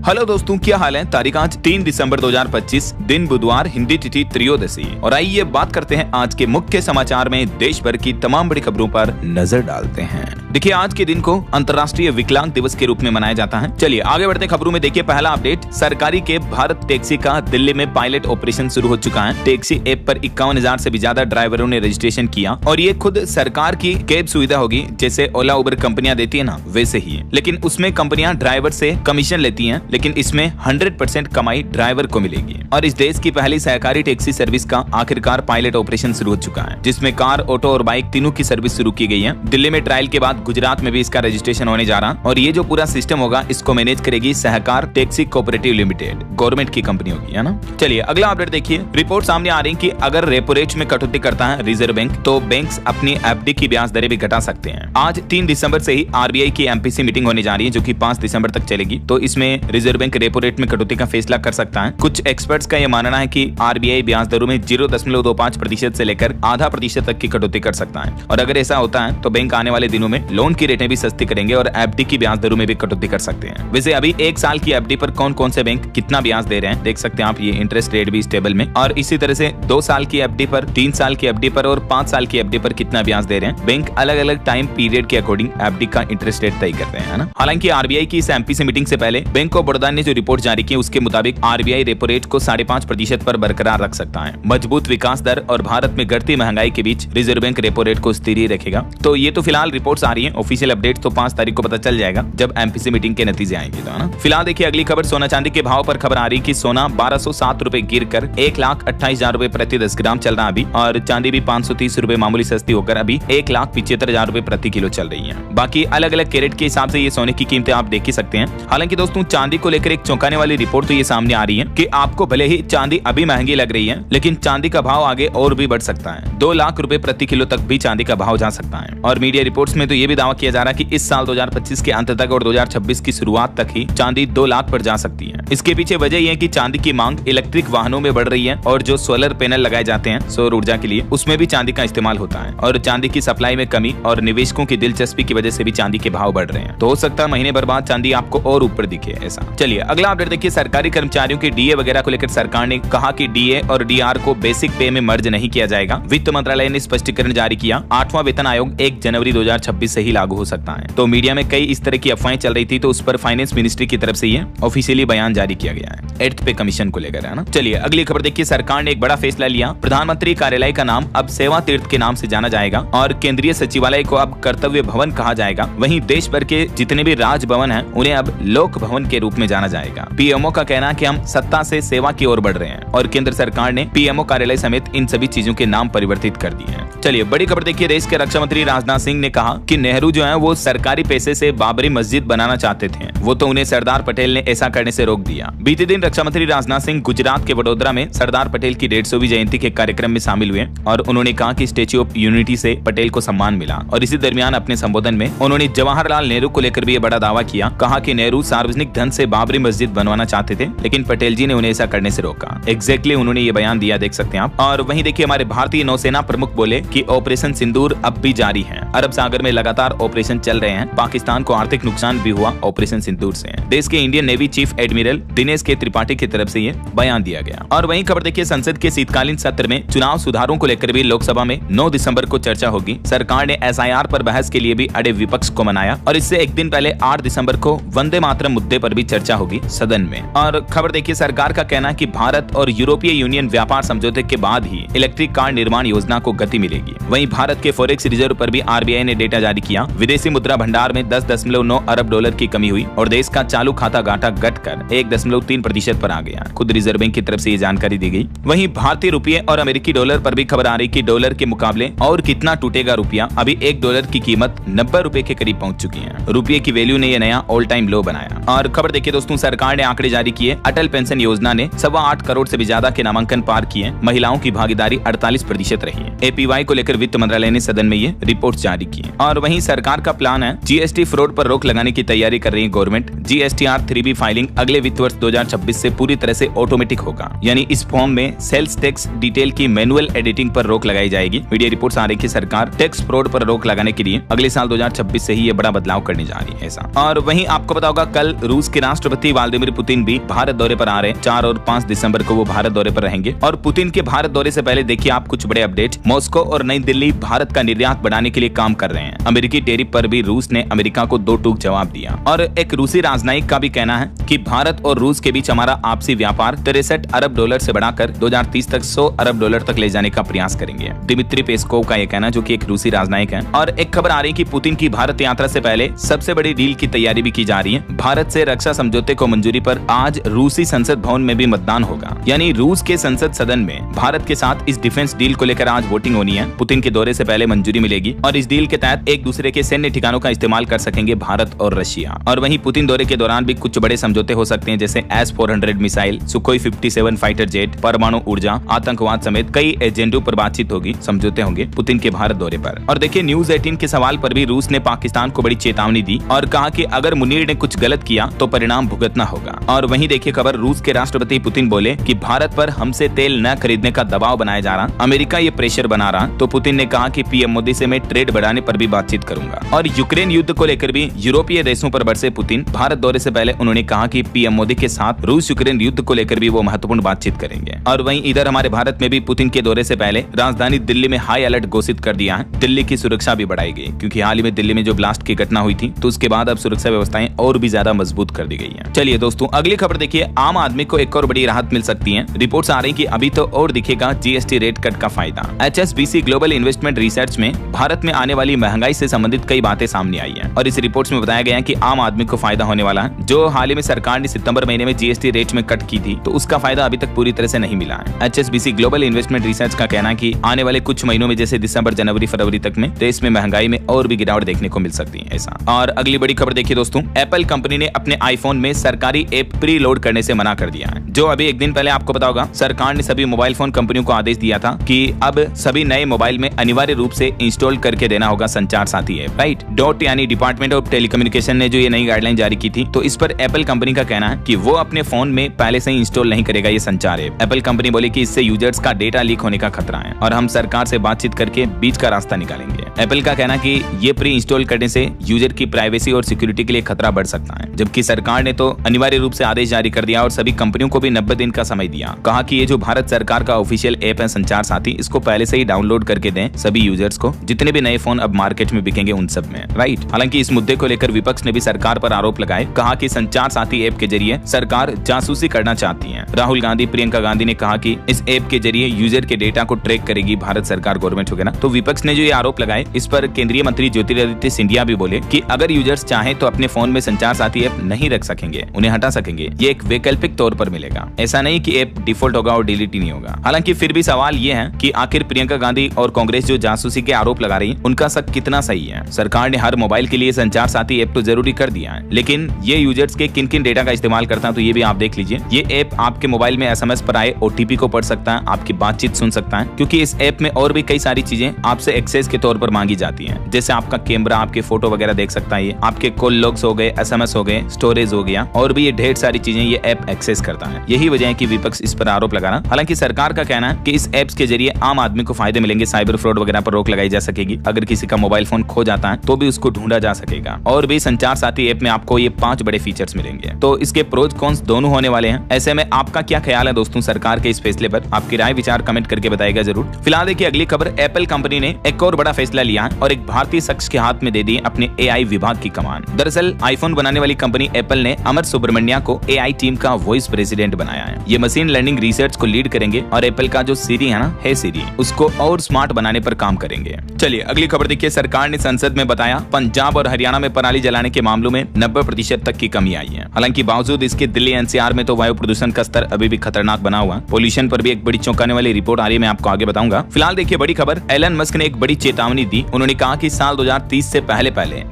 Hello दोस्तों, क्या हाल है। तारीख आज 3 दिसंबर 2025, दिन बुधवार, हिंदी तिथि त्रयोदशी। और आइए बात करते हैं आज के मुख्य समाचार में देश भर की तमाम बड़ी खबरों पर नजर डालते हैं। देखिए, आज के दिन को अंतर्राष्ट्रीय विकलांग दिवस के रूप में मनाया जाता है। चलिए आगे बढ़ते खबरों में। देखिए, पहला अपडेट, सरकारी के भारत टैक्सी का दिल्ली में पायलट ऑपरेशन शुरू हो चुका है। टैक्सी ऐप पर 51,000 से भी ज्यादा ड्राइवरों ने रजिस्ट्रेशन किया और ये खुद सरकार की कैब सुविधा होगी, जैसे ओला उबर कंपनियां देती है ना, वैसे ही। लेकिन उसमें कंपनियां ड्राइवर से कमीशन लेती हैं, लेकिन इसमें 100% कमाई ड्राइवर को मिलेगी। और इस देश की पहली सहकारी टैक्सी सर्विस का आखिरकार पायलट ऑपरेशन शुरू हो चुका है, जिसमें कार, ऑटो और बाइक तीनों की सर्विस शुरू की गई है। दिल्ली में ट्रायल के बाद गुजरात में भी इसका रजिस्ट्रेशन होने जा रहा। और ये जो पूरा सिस्टम होगा, इसको मैनेज करेगी सहकार टैक्सी कोऑपरेटिव लिमिटेड, गवर्नमेंट की कंपनी होगी, है ना। चलिए अगला अपडेट देखिए। रिपोर्ट सामने आ रही है कि अगर रेपो रेट में कटौती करता है रिजर्व बैंक, तो बैंक्स अपनी एफडी की ब्याज दरें भी घटा सकते हैं। आज 3 दिसंबर से ही आरबीआई की एमपीसी मीटिंग होने जा रही है, जो कि 5 दिसंबर तक चलेगी। तो इसमें रिजर्व बैंक रेपो रेट में कटौती का फैसला कर सकता है। कुछ एक्सपर्ट्स का यह मानना है कि आरबीआई ब्याज दरों में 0.25% से लेकर आधा प्रतिशत तक की कटौती कर सकता है। और अगर ऐसा होता है तो बैंक आने वाले दिनों में लोन की रेटें भी सस्ती करेंगे और एफडी की ब्याज दरों में भी कटौती कर सकते हैं। वैसे अभी 1 साल की एफडी पर कौन कौन से बैंक कितना ब्याज दे रहे हैं देख सकते हैं आप, ये इंटरेस्ट रेट भी इस टेबल में। और इसी तरह से 2 साल की एफडी पर, 3 साल की एफडी पर और 5 साल की एफडी पर कितना ब्याज दे रहे हैं। बैंक अलग अलग टाइम पीरियड के अकॉर्डिंग एफडी का इंटरेस्ट रेट तय कर रहे हैं, है ना। हालांकि आरबीआई की इस एमपीसी मीटिंग से पहले बैंक ऑफ बड़ौदा ने जो रिपोर्ट जारी की, उसके मुताबिक आरबीआई रेपो रेट को 5.5% पर बरकरार रख सकता है। मजबूत विकास दर और भारत में घटती महंगाई के बीच रिजर्व बैंक रेपो रेट को स्थिर ही रखेगा। तो ये तो फिलहाल रिपोर्ट्स आ रही हैं, ऑफिशियल अपडेट तो 5 तारीख को पता चल जाएगा जब एमपीसी मीटिंग के नतीजे आएंगे, तो है ना। फिलहाल देखिए अगली खबर, सोना चांदी के भाव पर खबर आ रही कि सोना 1207 रुपए गिर कर 1,28,000 रुपए प्रति 10 ग्राम चल रहा अभी। और चांदी भी 530 रुपए मामूली सस्ती होकर अभी 1,75,000 रुपए प्रति किलो चल रही है। बाकी अलग अलग कैरेट के हिसाब से ये सोने की कीमतें आप देख ही सकते हैं। हालांकि दोस्तों, चांदी को लेकर एक चौंकाने वाली रिपोर्ट तो ये सामने आ रही है कि आपको भले ही चांदी अभी महंगी लग रही है, लेकिन चांदी का भाव आगे और भी बढ़ सकता है। 2 लाख रुपए प्रति किलो तक भी चांदी का भाव जा सकता है। और मीडिया रिपोर्ट्स में तो ये भी दावा किया जा रहा है कि इस साल 2025 के अंत तक और 2026 की शुरुआत तक ही चांदी 2 लाख पर जा सकती है। इसके पीछे वजह यह है कि चांदी की मांग इलेक्ट्रिक वाहनों में बढ़ रही है और जो सोलर पैनल लगाए जाते हैं सौर ऊर्जा के लिए, उसमें भी चांदी का इस्तेमाल होता है। और चांदी की सप्लाई में कमी और निवेशकों की दिलचस्पी की वजह से भी चांदी के भाव बढ़ रहे हैं। तो हो सकता है महीने भर बाद चांदी आपको और ऊपर दिखे ऐसा। चलिए अगला अपडेट देखिए। सरकारी कर्मचारियों के डीए वगैरह को लेकर सरकार ने कहा कि डीए और डीआर को बेसिक पे में मर्ज नहीं किया जाएगा। वित्त मंत्रालय ने स्पष्टीकरण जारी किया। 8वां वेतन आयोग 1 जनवरी 2026 से ही लागू हो सकता है। तो मीडिया में कई इस तरह की अफवाहें चल रही थी, तो उस पर फाइनेंस मिनिस्ट्री की तरफ से ये ऑफिशियली बयान जारी किया गया है 8th पे कमीशन को लेकर, है ना। चलिए अगली खबर देखिए। सरकार ने एक बड़ा फैसला लिया। प्रधानमंत्री कार्यालय का नाम अब सेवा तीर्थ के नाम से जाना जाएगा और केंद्रीय सचिवालय को अब कर्तव्य भवन कहा जाएगा। वहीं देश भर के जितने भी राज भवन हैं, उन्हें अब लोक भवन के रूप में जाना जाएगा। पीएमओ का कहना है कि हम सत्ता से सेवा की ओर बढ़ रहे हैं और केंद्र सरकार ने पीएमओ कार्यालय समेत इन सभी चीजों के नाम परिवर्तित कर दिए हैं। चलिए बड़ी खबर देखिए। देश के रक्षा मंत्री राजनाथ सिंह ने कहा कि नेहरू जो है वो सरकारी पैसे से बाबरी मस्जिद बनाना चाहते थे, वो तो उन्हें सरदार पटेल ने ऐसा करने से रोक दिया। बीते दिन रक्षा मंत्री राजनाथ सिंह गुजरात के वडोदरा में सरदार पटेल की 150वीं जयंती के कार्यक्रम में शामिल हुए और उन्होंने कहा कि स्टैच्यू ऑफ यूनिटी से पटेल को सम्मान मिला। और इसी दरमियान अपने संबोधन में उन्होंने जवाहरलाल नेहरू को लेकर भी ये बड़ा दावा किया। कहा कि नेहरू सार्वजनिक धन से बाबरी मस्जिद बनवाना चाहते थे, लेकिन पटेल जी ने उन्हें ऐसा करने से रोका। एग्जैक्टली उन्होंने ये बयान दिया, देख सकते हैं आप। और वहीं देखिए हमारे भारतीय नौसेना प्रमुख बोले कि ऑपरेशन सिंदूर अब भी जारी है। अरब सागर में लगातार ऑपरेशन चल रहे हैं। पाकिस्तान को आर्थिक नुकसान भी हुआ ऑपरेशन सिंदूर से। देश के Indian navy chief admiral Dinesh के त्रिपाठी की तरफ से ये बयान दिया गया। और वहीं खबर देखिए, संसद के शीतकालीन सत्र में चुनाव सुधारों को लेकर भी लोकसभा में 9 दिसंबर को चर्चा होगी। सरकार ने एसआईआर पर बहस के लिए भी अड़े विपक्ष को मनाया और इससे एक दिन पहले 8 दिसंबर को वंदे मातरम मुद्दे पर भी चर्चा होगी सदन में। और खबर देखिए, सरकार का कहना है कि भारत और यूरोपीय यूनियन व्यापार समझौते के बाद ही इलेक्ट्रिक कार निर्माण योजना को गति मिलेगी। वहीं भारत के फॉरेक्स रिजर्व पर भी आरबीआई ने डेटा जारी किया। विदेशी मुद्रा भंडार में 10.9 अरब डॉलर की कमी हुई और देश का चालू खाता घाटा घटकर 1.3% पर आ गया। खुद रिजर्व बैंक की तरफ से ये जानकारी दी गई। वहीं भारतीय रुपये और अमेरिकी डॉलर पर भी खबर आ रही कि डॉलर के मुकाबले और कितना टूटेगा रुपया। अभी 1 डॉलर की कीमत 90 रुपए के करीब पहुंच चुकी है। रुपये की वैल्यू ने यह नया ऑल टाइम लो बनाया। और खबर देखिए दोस्तों, सरकार ने आंकड़े जारी किए। अटल पेंशन योजना ने 8.25 करोड़ से भी ज्यादा के नामांकन पार किए। महिलाओं की भागीदारी 48% रही है। एपीवाई को लेकर वित्त मंत्रालय ने सदन में ये रिपोर्ट जारी की। और वहीं वहीं सरकार का प्लान है जीएसटी फ्रॉड पर रोक लगाने की तैयारी कर रही है गवर्नमेंट। जीएसटीआर 3B फाइलिंग अगले वित्त वर्ष 2026 से पूरी तरह से ऑटोमेटिक होगा, यानी इस फॉर्म में सेल्स टैक्स डिटेल की मैनुअल एडिटिंग पर रोक लगाई जाएगी। मीडिया रिपोर्ट्स आ रही है सरकार टैक्स फ्रॉड पर रोक लगाने के लिए अगले साल 2026 से ही ये बड़ा बदलाव करने जा रही है ऐसा। और वहीं आपको पता होगा कल रूस के राष्ट्रपति व्लादिमीर पुतिन भी भारत दौरे पर आ रहे हैं। 4 और 5 दिसंबर को वो भारत दौरे पर रहेंगे। और पुतिन के भारत दौरे से पहले देखिए आप कुछ बड़े अपडेट। मॉस्को और नई दिल्ली भारत का निर्यात बढ़ाने के लिए काम कर रहे हैं। अमेरिकी टैरिफ पर भी रूस ने अमेरिका को 2 टूक जवाब दिया। और एक रूसी राजनयिक का भी कहना है कि भारत और रूस के बीच हमारा आपसी व्यापार 63 अरब डॉलर से बढ़ाकर 2030 तक 100 अरब डॉलर तक ले जाने का प्रयास करेंगे। दिमित्री पेस्कोव का यह कहना, जो कि एक रूसी राजनयिक है। और एक खबर आ रही है कि पुतिन की भारत यात्रा से पहले सबसे बड़ी डील की तैयारी भी की जा रही है। भारत से रक्षा समझौते को मंजूरी पर आज रूसी संसद भवन में भी मतदान होगा, यानी रूस के संसद सदन में भारत के साथ इस डिफेंस डील को लेकर आज वोटिंग होनी है। पुतिन के दौरे से पहले मंजूरी मिलेगी और इस डील के तहत एक दूसरे के सैन्य ठिकानों का इस्तेमाल कर सकेंगे भारत और रशिया। और वहीं पुतिन दौरे के दौरान भी कुछ बड़े समझौते हो सकते हैं, जैसे S-400 missile, Sukhoi 57 fighter jet, परमाणु ऊर्जा, आतंकवाद समेत कई एजेंडों पर बातचीत होगी, समझौते होंगे पुतिन के भारत दौरे पर। और देखिए न्यूज 18 के सवाल पर भी रूस ने पाकिस्तान को बड़ी चेतावनी दी और कहा कि अगर मुनीर ने कुछ गलत किया तो परिणाम भुगतना होगा। और वहीं देखिए खबर, रूस के राष्ट्रपति पुतिन बोले कि भारत पर हमसे तेल न खरीदने का दबाव बनाया जा रहा, अमेरिका ये प्रेशर बना रहा। तो पुतिन ने कहा कि पीएम मोदी से मैं ट्रेड बढ़ाने पर भी बातचीत करूंगा। और यूक्रेन युद्ध को लेकर भी यूरोपीय देशों पर बरसे पुतिन। भारत दौरे से पहले उन्होंने कहा कि पीएम मोदी के साथ रूस यूक्रेन युद्ध को लेकर भी वो महत्वपूर्ण बातचीत करेंगे। और वहीं इधर हमारे भारत में भी पुतिन के दौरे से पहले राजधानी दिल्ली में हाई अलर्ट घोषित कर दिया है। दिल्ली की सुरक्षा भी बढ़ाई गई, क्योंकि हाल ही में दिल्ली में जो ब्लास्ट की घटना हुई थी, तो उसके बाद अब सुरक्षा व्यवस्थाएं और भी ज्यादा मजबूत कर दी गई हैं। चलिए दोस्तों, अगली खबर देखिए, आम आदमी को एक और बड़ी राहत मिल सकती है। रिपोर्ट्स आ रही कि अभी तो और दिखेगा जीएसटी रेट कट का फायदा। HSBC ग्लोबल इन्वेस्टमेंट रिसर्च में भारत में आने वाली महंगाई से संबंधित कई बातें सामने आई हैं और इस रिपोर्ट्स में बताया गया है कि आम आदमी को फायदा होने वाला है। जो हाल ही में सरकार ने सितंबर महीने में जीएसटी रेट में कट की थी, तो उसका फायदा अभी तक पूरी तरह से नहीं मिला है। HSBC ग्लोबल इन्वेस्टमेंट रिसर्च का कहना है कि आने वाले कुछ महीनों में, जैसे दिसंबर, जनवरी, फरवरी तक में देश में महंगाई में और भी गिरावट देखने को मिल सकती है ऐसा। और अगली बड़ी खबर देखिए दोस्तों, एप्पल कंपनी ने अपने आईफोन में सरकारी ऐप प्री लोड करने से मना कर दिया है। जो अभी एक दिन पहले आपको पता होगा, सरकार ने सभी मोबाइल फोन कंपनियों को आदेश दिया था कि अब सभी नए मोबाइल में अनिवार्य रूप से इंस्टॉल करके देना होगा संचार साथी ऐप, राइट। डॉट यानी डिपार्टमेंट ऑफ टेलीकम्युनिकेशन ने जो ये नई गाइडलाइन जारी की थी, तो इस पर एप्पल कंपनी का कहना है कि वो अपने फोन में पहले से ही इंस्टॉल नहीं करेगा ये संचार ऐप। एप्पल कंपनी बोली कि इससे यूजर्स का डेटा लीक होने का खतरा है और हम सरकार से बातचीत करके बीच का रास्ता निकालेंगे। एप्पल का कहना कि ये प्री इंस्टॉल करने से यूजर की प्राइवेसी और सिक्योरिटी के लिए खतरा बढ़ सकता है, जबकि सरकार ने तो अनिवार्य रूप से आदेश जारी कर दिया और सभी कंपनियों को भी 90 दिन का समय दिया। कहा कि ये जो भारत सरकार का ऑफिशियल ऐप है संचार साथी, इसको पहले से ही डाउनलोड करके दें सभी यूजर्स को, जितने भी नए फोन अब मार्केट में बिकेंगे उन सब में, राइट। हालांकि इस मुद्दे को लेकर विपक्ष ने भी सरकार पर आरोप लगाए। कहा कि संचार साथी ऐप के जरिए सरकार जासूसी करना चाहती है। राहुल गांधी, प्रियंका गांधी ने कहा कि इस ऐप के जरिए यूजर के डेटा को ट्रैक करेगी भारत सरकार, गवर्नमेंट वगैरह। तो विपक्ष ने जो ये आरोप लगाए, इस पर केंद्रीय मंत्री ज्योतिरादित्य सिंधिया भी बोले कि अगर यूजर्स चाहे तो अपने फोन में संचार साथी ऐप नहीं रख सकेंगे, उन्हें हटा सकेंगे। ये एक वैकल्पिक तौर पर मिलेगा, ऐसा नहीं कि ऐप डिफॉल्ट होगा और डिलीट ही नहीं होगा। हालांकि फिर भी सवाल ये है कि आखिर प्रियंका गांधी और कांग्रेस जो जासूसी के आरोप लगा रही है, उनका शक कितना सही है। सरकार ने हर मोबाइल के लिए संचार साथी ऐप तो जरूरी कर दिया है, लेकिन ये यूजर्स के किन किन डेटा का इस्तेमाल करता है, तो ये भी आप देख लीजिए। ये ऐप आपके मोबाइल में SMS पर आए OTP को पढ़ सकता है, आपकी बातचीत सुन सकता है, क्योंकि इस ऐप में और भी कई सारी चीजें आपसे एक्सेस के तौर पर मांगी जाती हैं, जैसे आपका कैमरा, आपके फोटो वगैरह देख सकता है, ये आपके कॉल लॉग्स हो गए, SMS हो गए, स्टोरेज हो गया, और भी ये ढेर सारी चीजें ये ऐप एक्सेस करता है। यही वजह है कि विपक्ष इस पर आरोप लगा रहा। हालांकि सरकार का कहना है कि इस ऐप्स के जरिए आम आदमी को फायदे मिलेंगे, साइबर फ्रॉड वगैरह पर रोक लगाई जा सकेगी। अगर किसी का मोबाइल फोन खो जाता है तो भी उसको ढूंढा जा सकेगा। और भी संचार साथी ऐप में आपको ये 5 बड़े फीचर्स मिलेंगे। तो इसके प्रोज कॉन्स दोनों होने वाले हैं। ऐसे में आपका क्या ख्याल है दोस्तों सरकार के इस फैसले पर? आपकी राय विचार कमेंट करके बताइएगा जरूर। फिलहाल देखिए अगली खबर, एप्पल कंपनी ने एक और बड़ा फैसला लिया है और एक भारतीय शख्स के हाथ में दे दी अपने AI विभाग की कमान। दरअसल आईफोन बनाने वाली कंपनी एप्पल ने अमर सुब्रमण्या को AI टीम का वॉइस प्रेसिडेंट बनाया है। ये मशीन लर्निंग रिसर्च को लीड करेंगे और एप्पल का जो सीरी है ना, है सीरी, उसको और स्मार्ट बनाने पर काम करेंगे। चलिए अगली खबर देखिए, सरकार ने संसद में बताया पंजाब और हरियाणा में पराली जलाने के मामलों में 90% तक की कमी आई है। हालांकि बावजूद इसके दिल्ली NCR में तो वायु प्रदूषण का स्तर अभी भी खतरनाक बना हुआ। पोल्यूशन पर भी एक बड़ी चौंकाने वाली रिपोर्ट आ रही है, मैं आपको आगे बताऊंगा। फिलहाल देखिए बड़ी खबर, एलन मस्क ने एक बड़ी चेतावनी दी। उन्होंने कहा कि साल 2030 से पहले